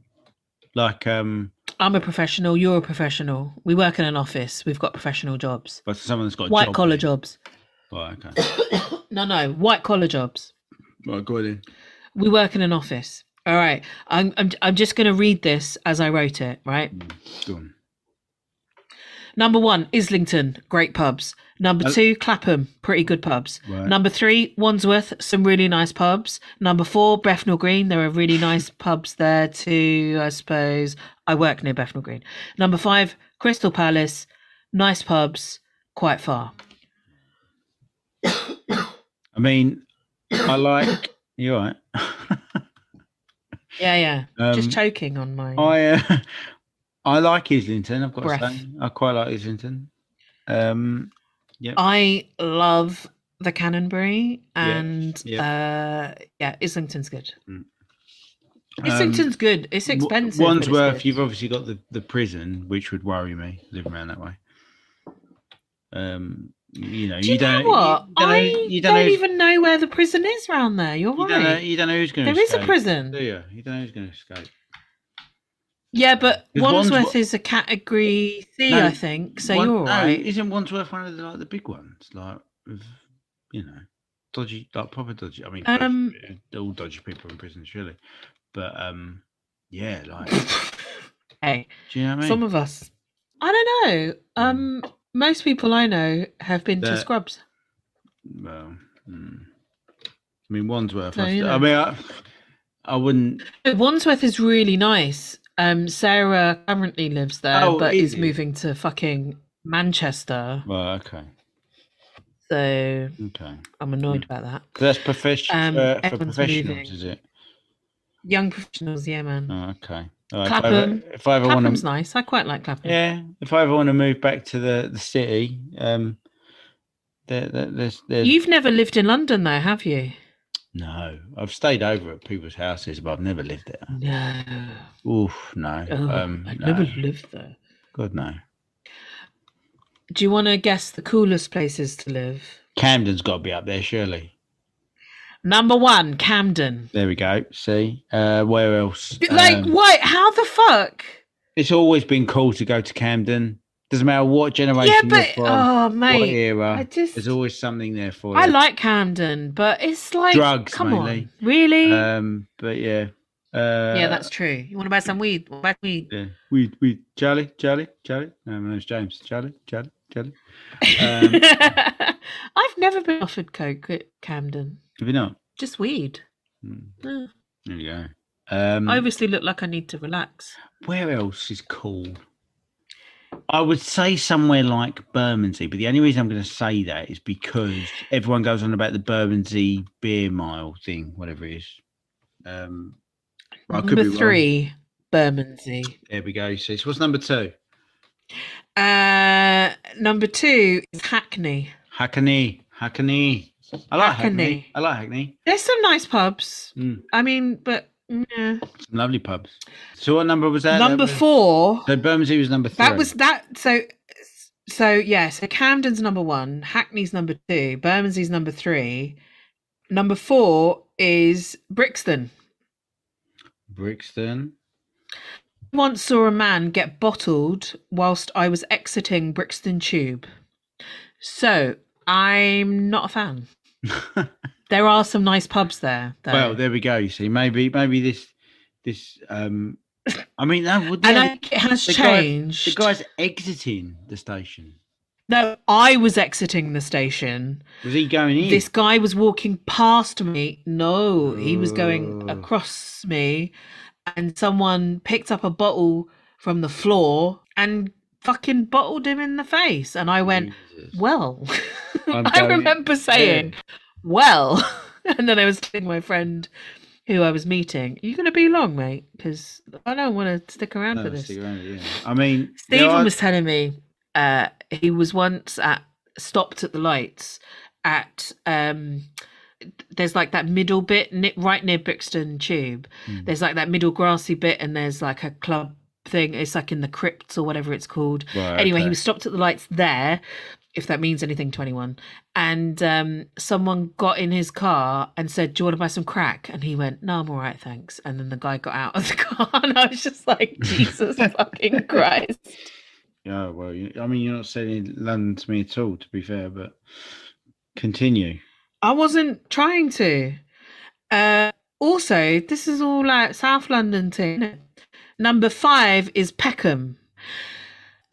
Like I'm a professional, you're a professional. We work in an office. We've got professional jobs. But someone that's got a white collar jobs. Right, okay. No, white collar jobs. Right, go ahead. We work in an office. All right. I'm just going to read this as I wrote it, right? Go on. Number 1, Islington, great pubs. Number 2, Clapham, pretty good pubs. Right. Number 3, Wandsworth, some really nice pubs. Number 4, Bethnal Green, there are really nice pubs there too, I suppose. I work near Bethnal Green. Number 5, Crystal Palace, nice pubs, quite far. I mean, I like... You all right? Yeah. Just choking on my... I like Islington, I've got to say. I quite like Islington. Yeah. I love the Canonbury and Islington's good. Islington's good. It's expensive. Wandsworth, you've obviously got the prison, which would worry me living around that way. You know, you don't know what? You don't even know where the prison is around there. You're right. You don't know who's going to escape. There is a prison. Do you? You don't know who's going to escape. Yeah, but Wandsworth is a category C, I think. So you're all right. Isn't Wandsworth one of the big ones? Like, with, dodgy, like proper dodgy. I mean, all dodgy people in prison, surely. But yeah, like. Hey, do you know what I mean? Some of us, I don't know. Most people I know have been to Scrubs. Well, I mean, Wandsworth. I wouldn't. Wandsworth is really nice. Sarah currently lives there, but is moving to fucking Manchester. Well, okay. So I'm annoyed about that. So that's for professionals, is it? Young professionals, yeah, man. Oh, okay. Right, Clapham. If I ever Clapham's nice. I quite like Clapham. Yeah. If I ever want to move back to the city, there's. You've never lived in London, though, have you? No, I've stayed over at people's houses, but I've never lived there. No. Oof, no. I've never lived there. God, no. Do you want to guess the coolest places to live? Camden's got to be up there, surely. Number 1, Camden. There we go. See? Where else? What? How the fuck? It's always been cool to go to Camden. Doesn't matter what generation you're from, mate, what era, there's always something there for you. I like Camden, but it's like... Drugs, come mainly. On. Really? But yeah. Yeah, that's true. You want to buy some weed? Yeah. Weed. Charlie? No, my name's James. Charlie? Jelly. I've never been offered coke at Camden. Have you not? Just weed. There you go. I obviously look like I need to relax. Where else is cool? I would say somewhere like Bermondsey, but the only reason I'm going to say that is because everyone goes on about the Bermondsey beer mile thing, whatever it is. Number 3, Bermondsey. There we go. So what's number 2? Number 2 is Hackney. Hackney. I like Hackney. There's some nice pubs. I mean, but yeah. Some lovely pubs. So what number was that? Number 4. So Bermondsey was number 3. That was that. So yeah. So Camden's number 1. Hackney's number 2. Bermondsey's number 3. Number 4 is Brixton. I once saw a man get bottled whilst I was exiting Brixton Tube. So I'm not a fan. There are some nice pubs there, though. Well, there we go. You see, maybe this. I mean, that would. And I think it has changed. The guy's exiting the station. No, I was exiting the station. Was he going in? This guy was walking past me. No, he was going across me, and someone picked up a bottle from the floor and fucking bottled him in the face. And I went, well, I remember saying, well, and then I was telling my friend who I was meeting, are you going to be long, mate? Because I don't want to stick around for this. I mean, Stephen was telling me he was once stopped at the lights at there's like that middle bit right near Brixton Tube. There's like that middle grassy bit, and there's like a club thing. It's like in the crypts or whatever it's called. Right, anyway, he was stopped at the lights there, if that means anything to anyone. And someone got in his car and said, do you want to buy some crack? And he went, no, I'm all right, thanks. And then the guy got out of the car, and I was just like, Jesus fucking Christ. Yeah, well, I mean, you're not selling London to me at all, to be fair, but continue. I wasn't trying to. Also, this is all like South London too. Number 5 is Peckham.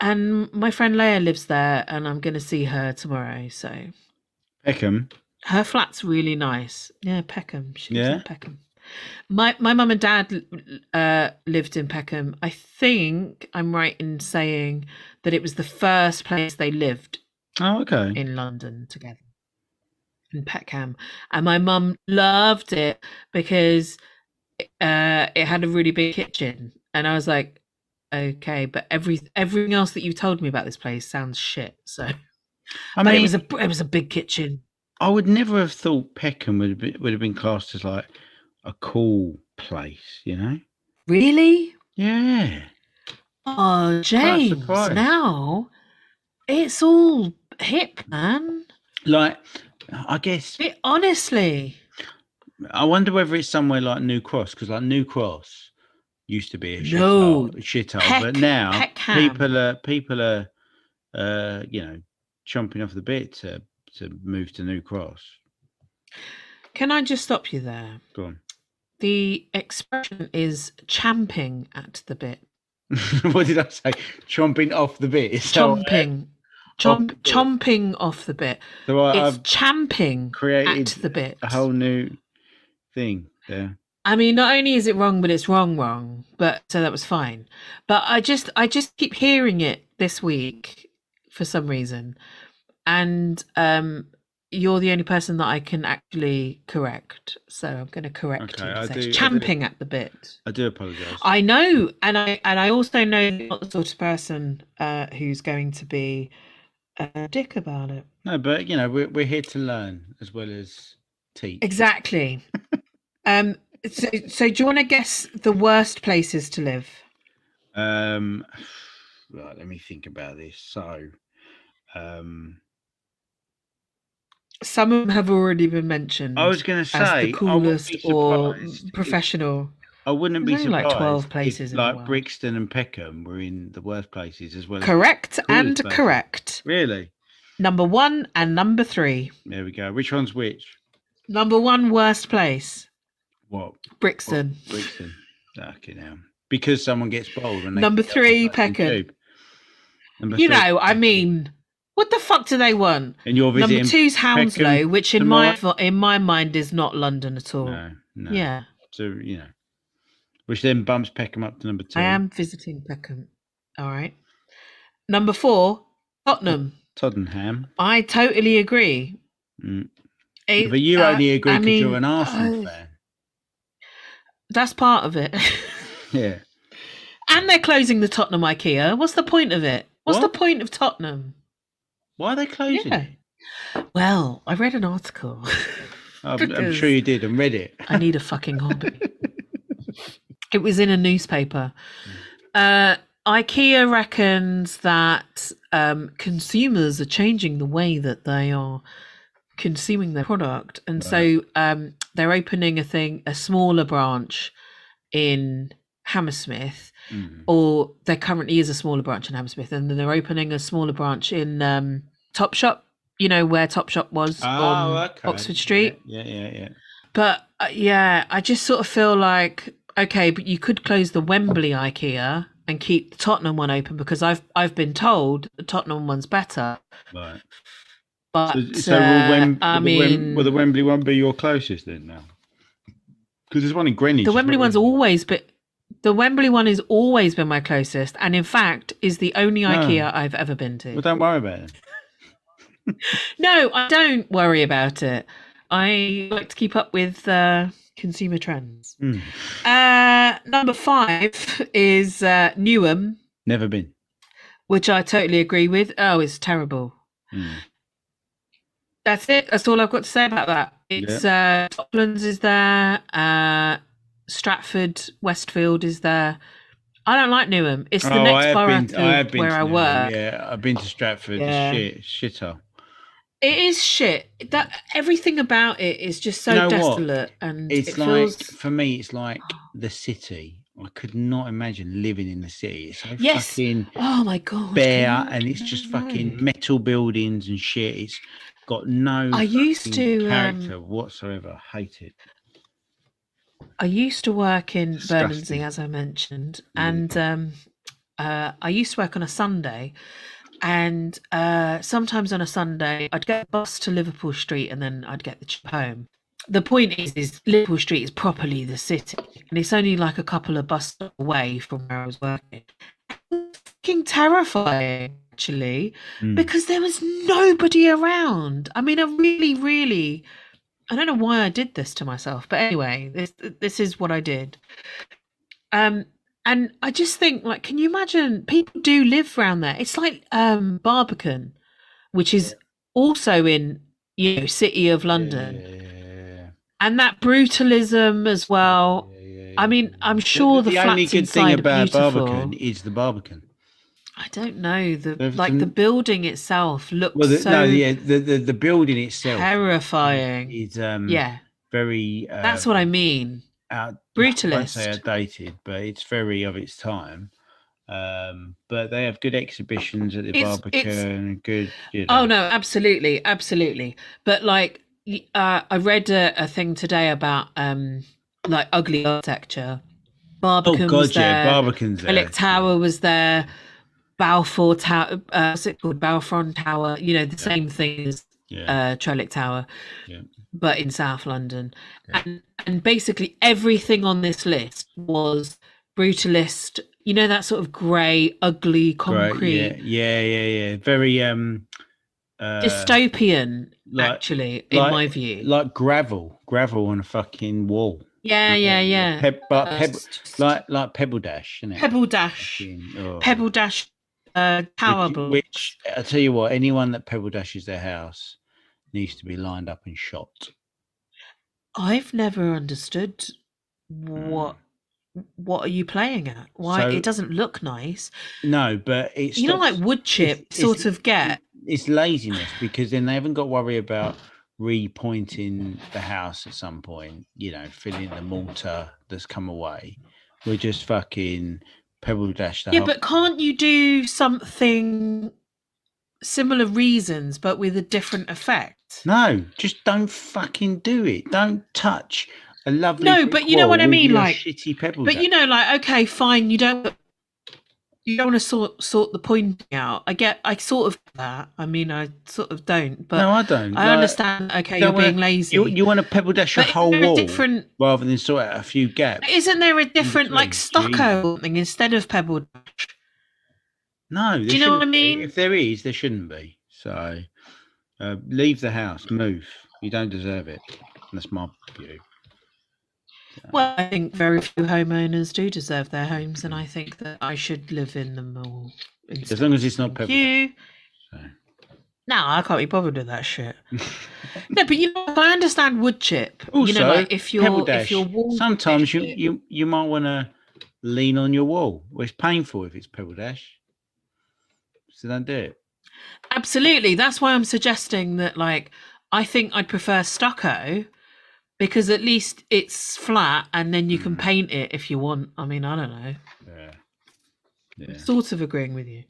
And my friend Leia lives there, and I'm going to see her tomorrow. So Peckham? Her flat's really nice. Yeah, Peckham. She lives in Peckham. My mum and dad lived in Peckham. I think I'm right in saying that it was the first place they lived. Oh, okay. In London together. In Peckham. And my mum loved it because it had a really big kitchen. And I was like, okay, but everything else that you told me about this place sounds shit. So I mean, it was a big kitchen. I would never have thought Peckham would have been classed as like a cool place, you know? Really? Yeah. Oh, James, now it's all hip, man. Like, I guess. Honestly. I wonder whether it's somewhere like New Cross, because like New Cross used to be a shithole, but now people are you know, chomping off the bit to move to New Cross. Can I just stop you there? Go on. The expression is champing at the bit. What did I say? Chomping off the bit. Chomping. Chomping off the bit. So it's champing created at the bit. A whole new thing there. I mean, not only is it wrong, but it's wrong. But so that was fine. But I just keep hearing it this week for some reason, and you're the only person that I can actually correct. So I'm going to correct you. Champing at the bit. I do apologise. I know, and I also know you're not the sort of person who's going to be a dick about it. No, but you know, we're here to learn as well as teach. Exactly. So do you want to guess the worst places to live? Right, let me think about this. So, some of them have already been mentioned. I was going to say as the coolest or professional. I wouldn't be surprised. Like 12 places if, like Brixton and Peckham were in the worst places as well. Correct and correct. Really? Number 1 and number 3. There we go. Which one's which? Number 1 worst place. What? Brixton. Brixton. Okay, now because someone gets bold. And number 3, Peckham. Number 3. I mean, What the fuck do they want? And you're visiting number 2's Hounslow, Peckham which in my mind is not London at all. No. Yeah. So, which then bumps Peckham up to number 2. I am visiting Peckham. All right. Number 4, Tottenham. Tottenham. I totally agree. But you only agree because you're an Arsenal fan. That's part of it. Yeah. And they're closing the Tottenham IKEA. What's the point of it? What's the point of Tottenham? Why are they closing it? Well, I read an article. I'm sure you did and read it. I need a fucking hobby. It was in a newspaper. IKEA reckons that consumers are changing the way that they are consuming their product. And so they're opening a smaller branch in Hammersmith, or there currently is a smaller branch in Hammersmith, and then they're opening a smaller branch in Topshop, where Topshop was on Oxford Street. Yeah. But I just sort of feel like, okay, but you could close the Wembley IKEA and keep the Tottenham one open, because I've been told the Tottenham one's better. Right. But will the Wembley one be your closest then now? Because there's one in Greenwich. The Wembley one's always been. The Wembley one has always been my closest, and in fact is the only IKEA I've ever been to. Well, don't worry about it. No, I don't worry about it. I like to keep up with consumer trends. Number 5 is Newham. Never been. Which I totally agree with. Oh, it's terrible. That's it. That's all I've got to say about that. It's Docklands is there. Stratford, Westfield is there. I don't like Newham. It's the next borough to where I work. Yeah, I've been to Stratford. Yeah. Shithole. It is shit. That everything about it is just so desolate, and it's for me, it's like the city. I could not imagine living in the city. It's so fucking my god, bare, and it's just fucking metal buildings and shit. It's got no character whatsoever. I hate it. I used to work in Bermondsey, as I mentioned, and I used to work on a Sunday, and sometimes on a Sunday I'd get a bus to Liverpool Street and then I'd get the trip home. The point is Liverpool Street is properly the city, and it's only like a couple of bus stops away from where I was working. It was fucking terrifying, actually, because there was nobody around. I mean, I don't know why I did this to myself, but anyway, this is what I did. And I just think, like, can you imagine? People do live around there. It's like Barbican, which is also in City of London, and that brutalism as well. I mean, I'm sure the flats only good inside thing about are beautiful. Barbican is the Barbican. I don't know. The building itself looks the building itself terrifying. Is very. That's what I mean. Brutalist. I won't say outdated, but it's very of its time. But they have good exhibitions at the Barbican. Good. Oh no, absolutely. But like, I read a thing today about like ugly architecture. Barbican was there. Barbican's there. Trellick Tower was there. Balfour Tower, what's it called? Balfron Tower, the same thing as Trellick Tower, but in South London. And basically everything on this list was brutalist, that sort of grey, ugly concrete. Yeah. Very dystopian, actually, in my view. Like gravel on a fucking wall. Yeah. Like Pebble Dash, isn't it? Pebble Dash. Tower block. Which I tell you what, anyone that Pebble Dashes their house needs to be lined up and shot. I've never understood what are you playing at? Why it doesn't look nice? No, but it's like wood chip get. It's laziness, because then they haven't got to worry about repointing the house at some point. Filling the mortar that's come away. We're just fucking Pebble Dash. But can't you do something similar reasons, but with a different effect? No, just don't fucking do it. Don't touch a lovely. No, but you know what I mean, like shitty Pebble But Dash. like, okay, fine, you don't. you don't want to sort the pointing out. I sort of that. I mean, I sort of don't, but no, I don't. I understand. Okay, you're being lazy. You want to pebble dash a whole wall rather than sort out a few gaps. Isn't there a different like stucco thing instead of pebble dash? No, do you know what I mean? If there is, there shouldn't be. So leave the house, move. You don't deserve it. That's my view. Well, I think very few homeowners do deserve their homes, and I think that I should live in them all. As long as it's not pebble. So. No, I can't be bothered with that shit. No, but I understand wood chip. Also, like if your wall. Sometimes you might want to lean on your wall. Well, it's painful if it's pebble dash. So don't do it. Absolutely. That's why I'm suggesting that. Like, I think I'd prefer stucco. Because at least it's flat and then you can paint it if you want. I mean, I don't know. Yeah. Sort of agreeing with you.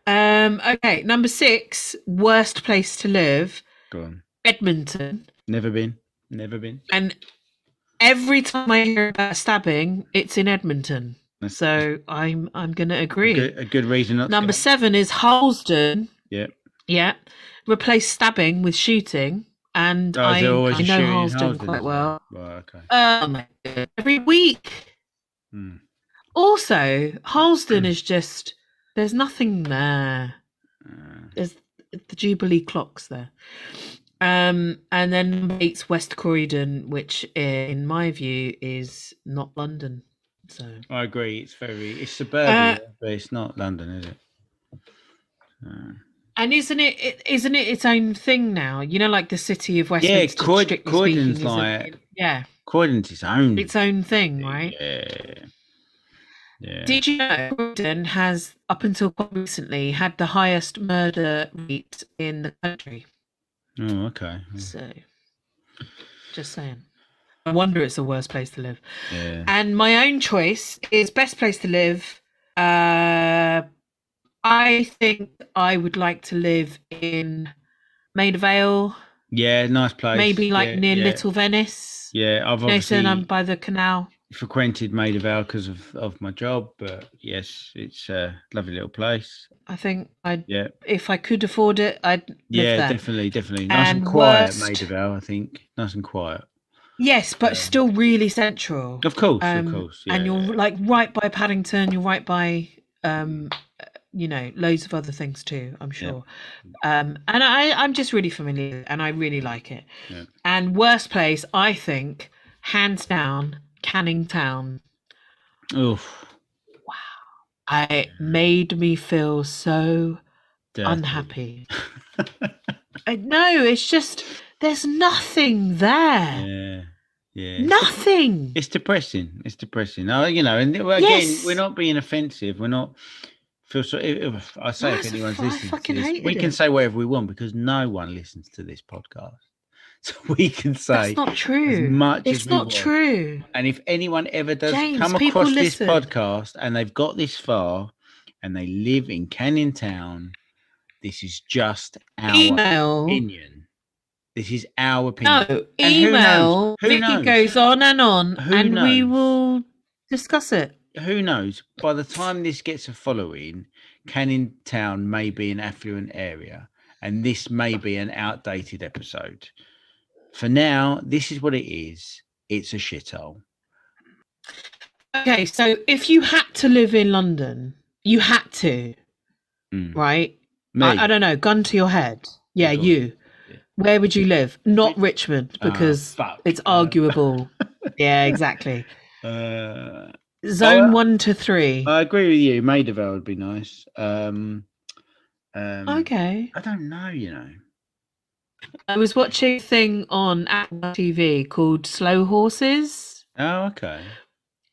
Okay, number 6, worst place to live. Go on. Edmonton. Never been. And every time I hear about a stabbing, it's in Edmonton. So I'm going to agree. A good reason not Number 7 is Harlesden. Yeah. Yeah. Replace stabbing with shooting. And I know Harlesden quite well. Right, okay. Oh my God. Every week. Also, Harlesden is just, there's nothing there. There's the Jubilee clocks there. And then number 8's West Croydon, which in my view is not London. So I agree. It's suburbia, but it's not London, is it? And isn't it its own thing now? Like the city of Westminster. Yeah, Croydon's Croydon's its own thing, right? Yeah. Did you know Croydon has, up until quite recently, had the highest murder rate in the country? Oh, okay. So, just saying. I wonder it's the worst place to live. Yeah. And my own choice is best place to live. I think I would like to live in Maida Vale. Yeah, nice place. Maybe near Little Venice. Yeah, I've obviously I'm by the canal. Frequented Maida Vale because of my job, but yes, it's a lovely little place. I think if I could afford it, I'd live there. Definitely. Nice and quiet, Maida Vale, I think. Nice and quiet. Yes, but still really central. Of course. Yeah, and you're like right by Paddington, you're right by loads of other things too, I'm sure. Yeah. And I'm just really familiar and I really like it. Yeah. And worst place, I think, hands down, Canning Town. Oof. Wow. It made me feel so unhappy. No, it's just, there's nothing there. Yeah. Nothing. It's depressing. Oh, and again, we're not being offensive. We're not... So if anyone's listening to this, we can say whatever we want because no one listens to this podcast. So we can say that's not true. As much it's as we not want. True. And if anyone ever does James, come across this podcast and they've got this far and they live in Canning Town, this is just our opinion. This is our opinion. No, email. Who knows? Vicky goes on, and we will discuss it. Who knows? By the time this gets a following, Canning Town may be an affluent area, and this may be an outdated episode. For now, this is what it is. It's a shithole. Okay, so if you had to live in London, you had to, right? Me? I don't know. Gun to your head. Yeah, you. Yeah. Where would you live? Not Richmond, because it's arguable. Yeah, exactly. Zone 1 to 3. I agree with you. Maida Vale would be nice. Okay. I don't know, I was watching a thing on Apple TV called Slow Horses. Oh, okay.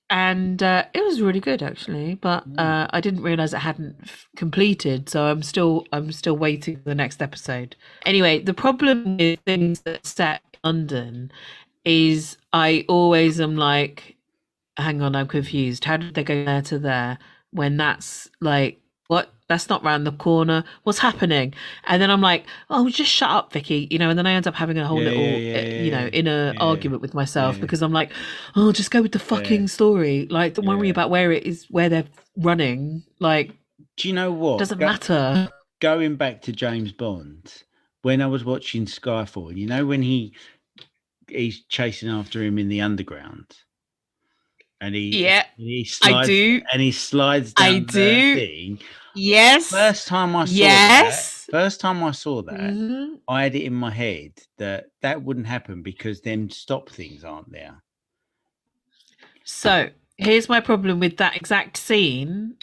And it was really good, actually. But I didn't realise it hadn't completed, so I'm still waiting for the next episode. Anyway, the problem with things that set in London is I always am like, hang on, I'm confused. How did they go there to there when that's like what? That's not round the corner. What's happening? And then I'm like, oh, just shut up, Vicky. You know, and then I end up having a whole inner argument with myself because I'm like, oh, just go with the fucking story. Like, don't worry about where it is, where they're running. Like, do you know what? Doesn't matter. Going back to James Bond, when I was watching Skyfall, you know, when he's chasing after him in the underground. And he slides, I do. And he slides down the thing. Yes. First time I saw that, I had it in my head that wouldn't happen because them stop things aren't there. So here's my problem with that exact scene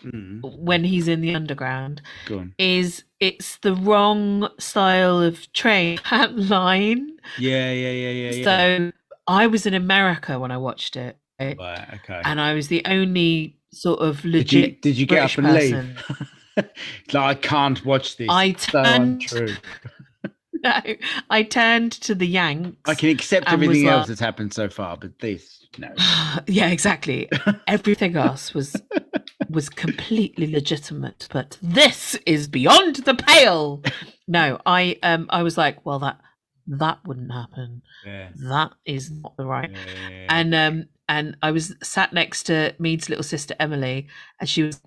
when he's in the underground. Go on. Is it's the wrong style of train line. Yeah. So I was in America when I watched it. Right, okay. And I was the only sort of legit. Did you get British up and person. leave? Like, I can't watch this. So untrue. No, I turned to the Yanks. I can accept everything else that's happened so far, but this, no. Yeah, exactly. Everything else was completely legitimate, but this is beyond the pale. No, I was like, well, that wouldn't happen. Yeah. That is not the right. Yeah. And I was sat next to Mead's little sister Emily, and she was,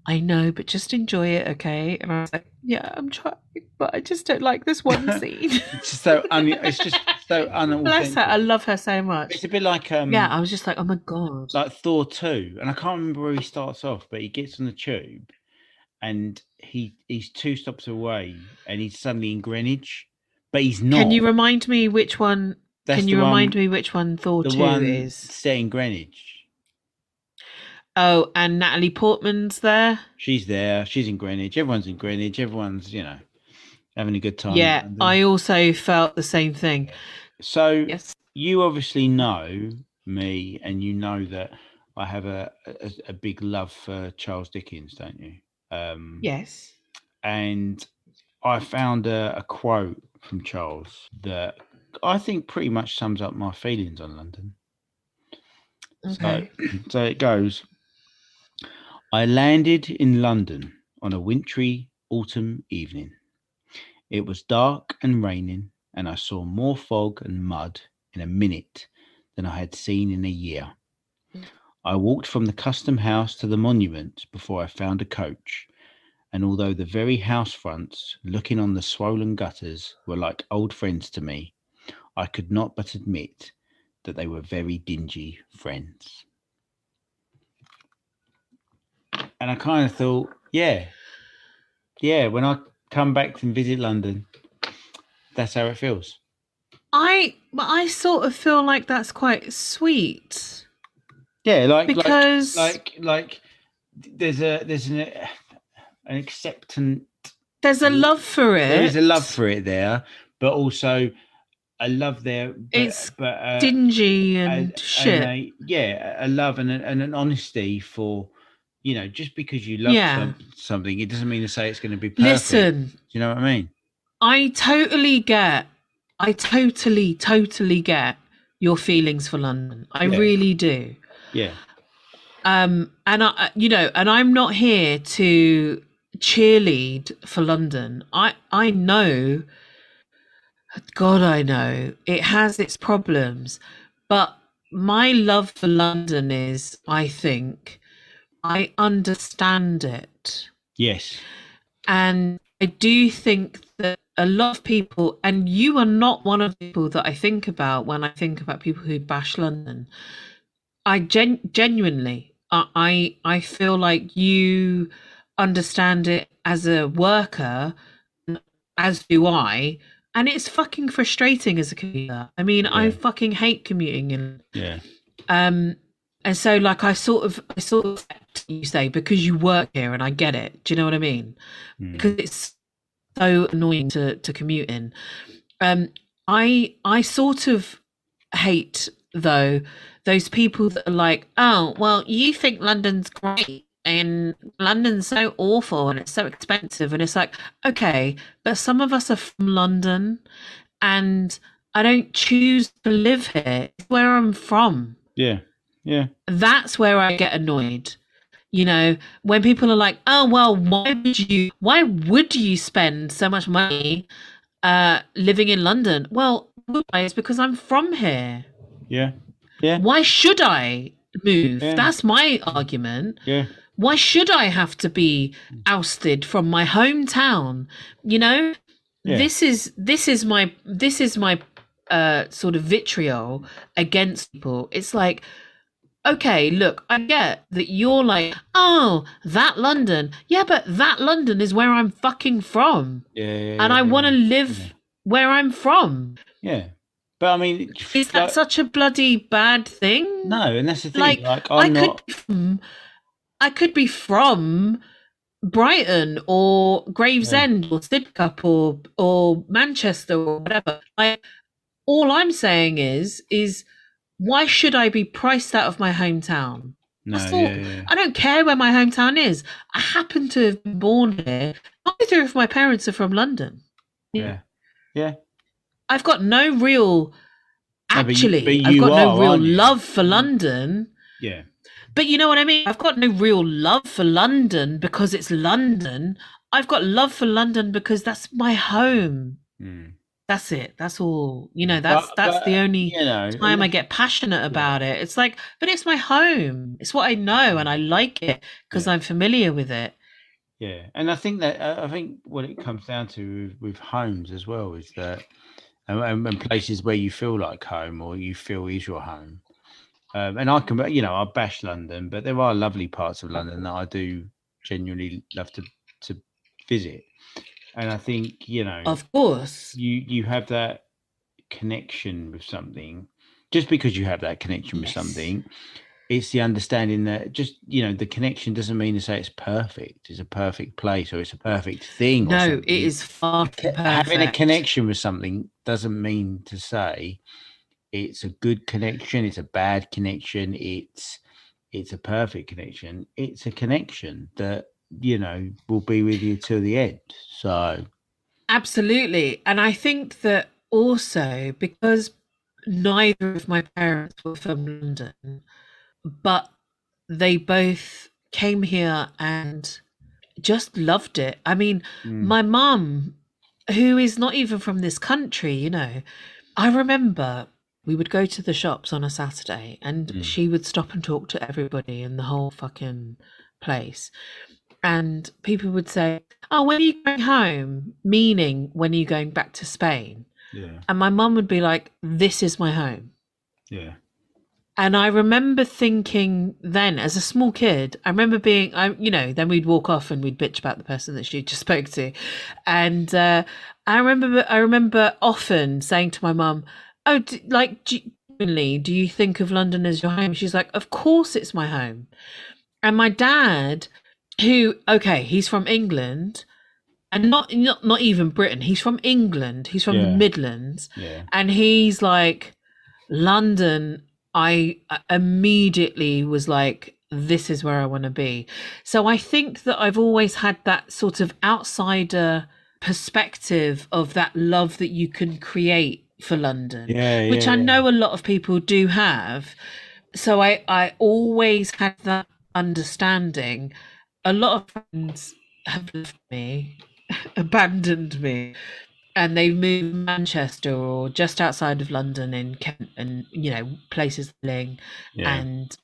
I know, but just enjoy it, okay? And I was like, yeah, I'm trying, but I just don't like this one scene. It's just so unauthentic. Bless her, I love her so much. It's a bit like I was just like, oh my god, like Thor 2, and I can't remember where he starts off, but he gets on the tube, and he's 2 stops away, and he's suddenly in Greenwich, but he's not. Can you remind me which one? Which one Thor 2 is? Set in Greenwich. Oh, and Natalie Portman's there. She's there. She's in Greenwich. Everyone's in Greenwich. Everyone's, having a good time. Yeah, I also felt the same thing. So yes. You obviously know me, and you know that I have a big love for Charles Dickens, don't you? Yes. And I found a quote from Charles that I think pretty much sums up my feelings on London. Okay. So it goes, I landed in London on a wintry autumn evening. It was dark and raining, and I saw more fog and mud in a minute than I had seen in a year. I walked from the Custom House to the Monument before I found a coach, and although the very house fronts looking on the swollen gutters were like old friends to me, I could not but admit that they were very dingy friends. And I kind of thought, yeah, when I come back and visit London, that's how it feels. I sort of feel like that's quite sweet. Yeah, because there's an acceptance. There's a love for it. There is a love for it there, but also a love there. It's dingy and shit. A love and an honesty for, just because you love something, it doesn't mean to say it's going to be perfect. Listen, do you know what I mean? I totally get your feelings for London. I really do. Yeah. And I'm not here to cheerlead for London. I know, God, I know it has its problems, but my love for London is, I think, I understand it. Yes. And I do think that a lot of people, and you are not one of the people that I think about when I think about people who bash London. I genuinely, I feel like you understand it as a worker, as do I, and it's fucking frustrating as a commuter. I mean, I fucking hate commuting, and so like I sort of you say because you work here, and I get it. Do you know what I mean? Because it's so annoying to commute in. I sort of hate though those people that are like, oh well, you think London's great and London's so awful and it's so expensive, and it's like, okay, but some of us are from London and I don't choose to live here. It's where I'm from. Yeah. That's where I get annoyed. You know, when people are like, oh, well, why would you spend so much money living in London? Well, it's because I'm from here. Yeah. Why should I move? Yeah. That's my argument. Yeah. Why should I have to be ousted from my hometown? You know, this is my sort of vitriol against people. It's like, okay, look, I get that you're like, oh, that London. Yeah, but that London is where I'm fucking from. And I want to live where I'm from. Yeah. But I mean, is that such a bloody bad thing? No, and that's the thing. Like I could be from Brighton or Gravesend or Sidcup or Manchester or whatever. All I'm saying is why should I be priced out of my hometown? No, I don't care where my hometown is. I happen to have been born here. Neither of my parents are from London. Yeah. I've got no real. Actually, I've got no real love for London. Yeah. But you know what I mean? I've got no real love for London because it's London. I've got love for London because that's my home. That's it. That's all. You know, that's the only time I get passionate about it. It's like, but it's my home. It's what I know and I like it because I'm familiar with it. Yeah. And I think what it comes down to with homes as well is that and places where you feel like home or you feel is your home. And I can, I bash London, but there are lovely parts of London that I do genuinely love to visit. And I think, of course, you have that connection with something. Just because you have that connection with something, it's the understanding that just, the connection doesn't mean to say it's perfect. It's a perfect place or it's a perfect thing. No, it is far from perfect. Having a connection with something doesn't mean to say it's a good connection, it's a bad connection, it's a perfect connection. It's a connection that, will be with you till the end. So absolutely. And I think that also because neither of my parents were from London, but they both came here and just loved it. I mean, my mum, who is not even from this country, I remember we would go to the shops on a Saturday and she would stop and talk to everybody in the whole fucking place. And people would say, oh, when are you going home? Meaning, when are you going back to Spain? Yeah. And my mum would be like, this is my home. Yeah. And I remember thinking then, as a small kid, I remember being, then we'd walk off and we'd bitch about the person that she just spoke to. And I remember often saying to my mum, oh, do you think of London as your home? She's like, of course it's my home. And my dad, he's from England, and not even Britain. He's from England. He's from the Midlands. Yeah. And he's like, London, I immediately was like, this is where I want to be. So I think that I've always had that sort of outsider perspective of that love that you can create for London, which I know a lot of people do have. So I always had that understanding. A lot of friends have left me, abandoned me, and they've moved to Manchester or just outside of London in Kent and, places like and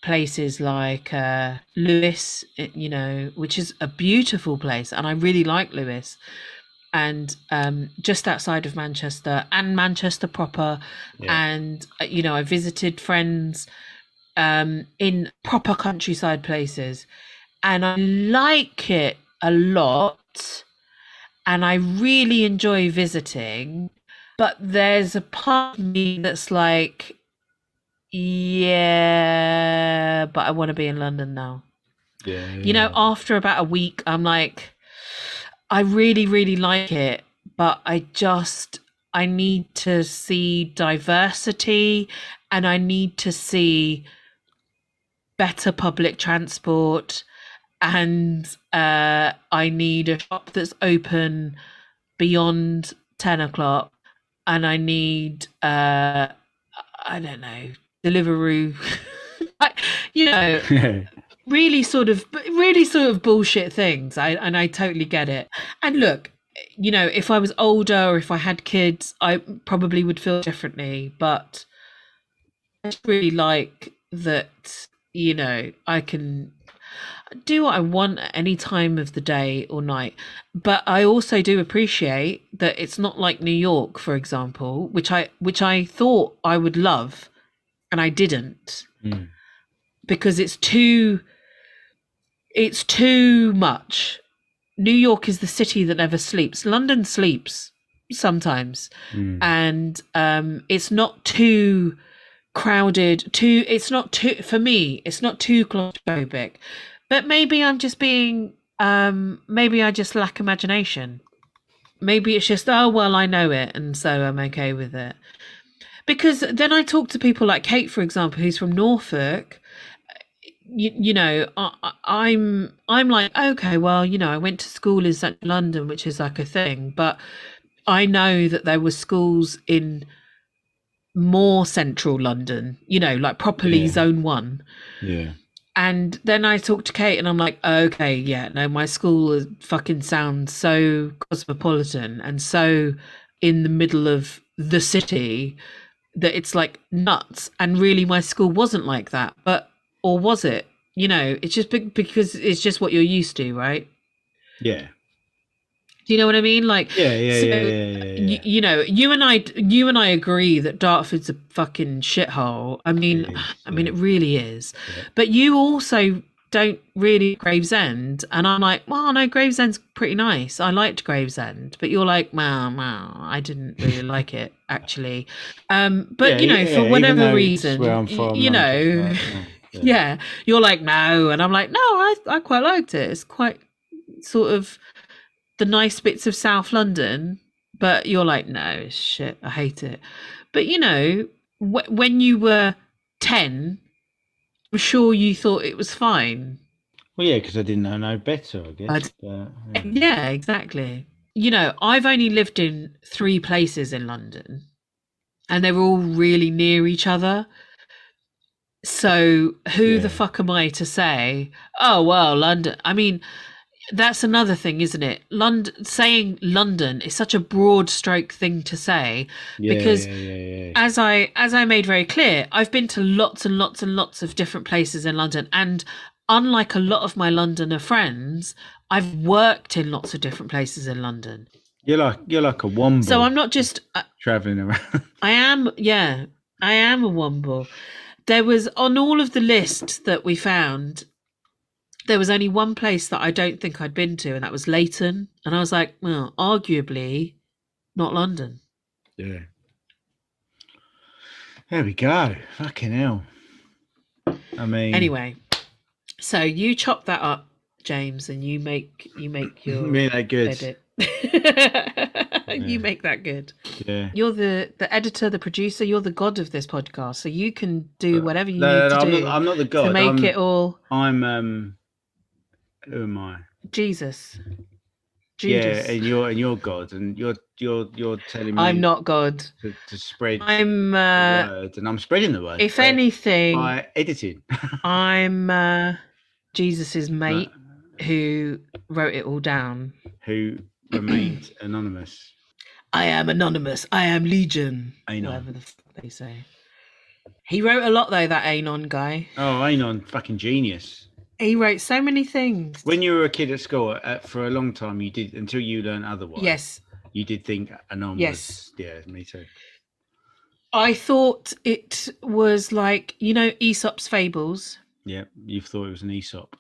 places like Lewis, which is a beautiful place. And I really like Lewis. And just outside of Manchester and Manchester proper. And, I visited friends in proper countryside places. And I like it a lot. And I really enjoy visiting. But there's a part of me that's like, yeah, but I want to be in London now. Yeah. After about a week, I'm like, I really, really like it, but I need to see diversity and I need to see better public transport, and I need a shop that's open beyond 10 o'clock, and I need, I don't know, Deliveroo, really sort of bullshit things. I totally get it. And look, you know, if I was older or if I had kids, I probably would feel differently. But I just really like that, you know, I can do what I want at any time of the day or night. But I also do appreciate that it's not like New York, for example, which I thought I would love, and I didn't, because it's too much. New York is the city that never sleeps. London sleeps sometimes, and it's not too crowded. It's not too, for me, it's not too claustrophobic. But maybe I'm just being, maybe I just lack imagination. Maybe it's just, oh, well, I know it, and so I'm okay with it. Because then I talk to people like Kate, for example, who's from Norfolk. You know, I'm like, okay, well, you know, I went to school in Central London, which is like a thing, but I know that there were schools in more central London, you know, like properly zone 1. Yeah. And then I talked to Kate and I'm like, okay, yeah, no, my school fucking sounds so cosmopolitan and so in the middle of the city that it's like nuts. And really my school wasn't like that, but, or was it? You know, it's just because it's just what you're used to, right? Yeah. Do you know what I mean? Like, yeah. You know, you and I agree that Dartford's a fucking shithole. I mean, it really is. Yeah. But you also don't really Gravesend, and I'm like, well, no, Gravesend's pretty nice. I liked Gravesend, but you're like, well, I didn't really like it actually. But you know, for whatever reason, where I'm from, you know, yeah, you're like, no, and I'm like, no, I quite liked it. It's quite sort of the nice bits of South London, but you're like, no, shit, I hate it. But you know, when you were 10, I'm sure you thought it was fine. Well, yeah, because I didn't know no better, I guess. Yeah, exactly. You know, I've only lived in 3 places in London, and they were all really near each other. So who the fuck am I to say, oh, well, London, I mean, that's another thing, isn't it? Saying London is such a broad stroke thing to say, because as I made very clear, I've been to lots and lots and lots of different places in London, and unlike a lot of my Londoner friends, I've worked in lots of different places in London. You're like a womble. So I'm not just traveling around. I am a womble. There was, on all of the lists that we found, there was only one place that I don't think I'd been to, and that was Leighton. And I was like, well, arguably not London. Yeah. There we go. Fucking hell. I mean. Anyway, so you chop that up, James, and you make your that good. edit. You make that good. Yeah. You're the editor, the producer. You're the god of this podcast, so you can do whatever you need to do. I'm not the god. To make it all. I'm who am I? Jesus. Judas. Yeah, and you're God, and you're telling me I'm not God to spread the word, and I'm spreading the word. If anything, by editing. I'm Jesus's mate who wrote it all down. Who remained anonymous. I am anonymous. I am Legion. Anon. Whatever the fuck they say. He wrote a lot though, that Anon guy. Oh, Anon, fucking genius. He wrote so many things. When you were a kid at school, for a long time, you did, until you learned otherwise. Yes. You did think Anon was... Yeah, me too. I thought it was like, you know, Aesop's Fables. Yeah, you thought it was an Aesop.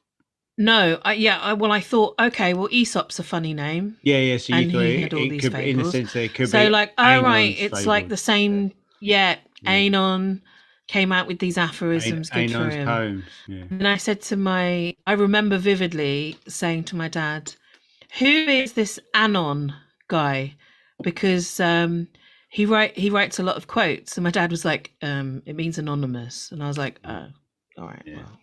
No, I thought, okay, well, Aesop's a funny name. Yeah, so you thought he had all these could, fables. in a sense, there could be... So, like, oh, Anon's right, it's fables. like the same... Yeah, Anon came out with these aphorisms, good Anon's for him. poems. Yeah. And I said to I remember vividly saying to my dad, who is this Anon guy? Because he writes a lot of quotes. And my dad was like, it means anonymous. And I was like, oh, all right, well,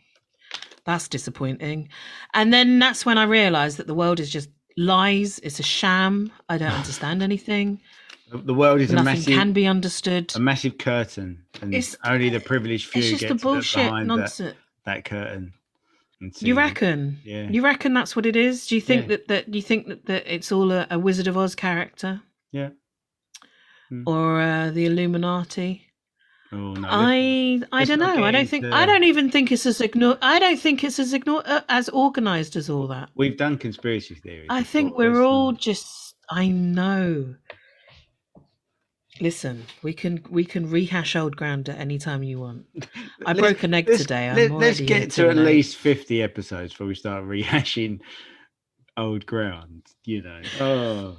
that's disappointing. And then that's when I realized that the world is just lies. It's a sham. I don't understand anything. The world is Nothing can be understood. A massive curtain, and only the privileged few it's just get the bullshit behind nonsense. that curtain. You reckon? Yeah. You reckon that's what it is? Do you think that you think that it's all a Wizard of Oz character? Yeah. Or the Illuminati? Oh no! I don't know. I don't even think it's as as organized as all that. We've done conspiracy theories. I think we're all just. I know. Listen, we can rehash old ground at any time you want. I broke an egg today. Let's get to at least 50 episodes before we start rehashing old ground. You know. Oh.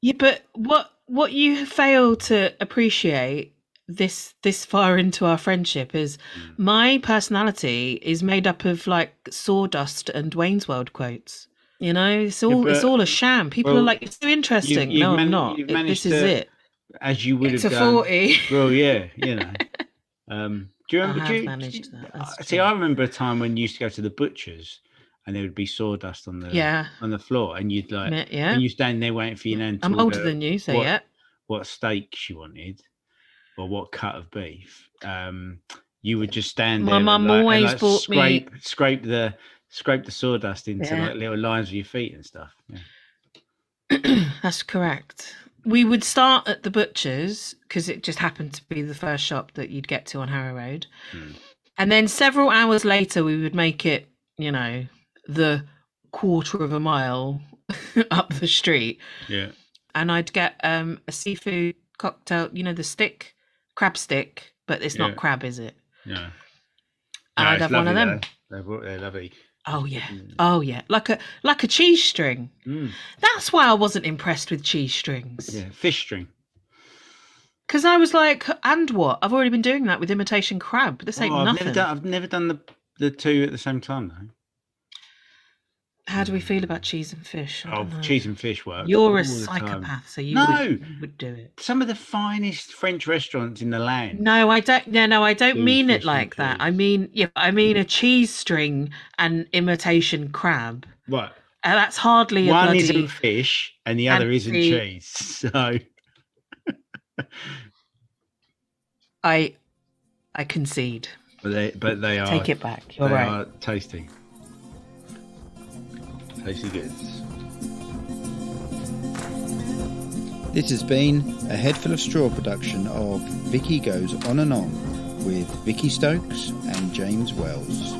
Yeah, but what you fail to appreciate this far into our friendship is my personality is made up of like sawdust and Wayne's World quotes. You know, it's all a sham. People are like, it's so interesting. No, I'm not. This is it. As you would have done. 40. Well, yeah, you know. Do you remember? I have managed that. See, I remember a time when you used to go to the butcher's, and there would be sawdust on the floor, and you'd like, and you stand there waiting for your nan to I'm older than you, so what steak she wanted, or what cut of beef. You would just stand there. My mum always bought me scrape the sawdust into like little lines with your feet and stuff. Yeah. That's correct. We would start at the butcher's because it just happened to be the first shop that you'd get to on Harrow Road. And then several hours later, we would make it, you know, the quarter of a mile up the street. Yeah. And I'd get a seafood cocktail, you know, the crab stick, but it's not crab, is it? No. And I'd have one of them. They're lovely. Oh yeah, like a cheese string. That's why I wasn't impressed with cheese strings. Yeah, fish string. Because I was like, and what? I've already been doing that with imitation crab. This ain't nothing. I've never done the two at the same time though. How do we feel about cheese and fish? Cheese and fish work. You're a psychopath, so you would do it. Some of the finest French restaurants in the land. No, I don't. No, I don't mean it like that. I mean, I mean a cheese string and imitation crab. Right. That's hardly one isn't fish and the other isn't cheese. So I concede. But they are. Take it back. You're right. They are tasty. Tasty goods. This has been a Head Full of Straw production of Vicky Goes On and On with Vicky Stokes and James Wells.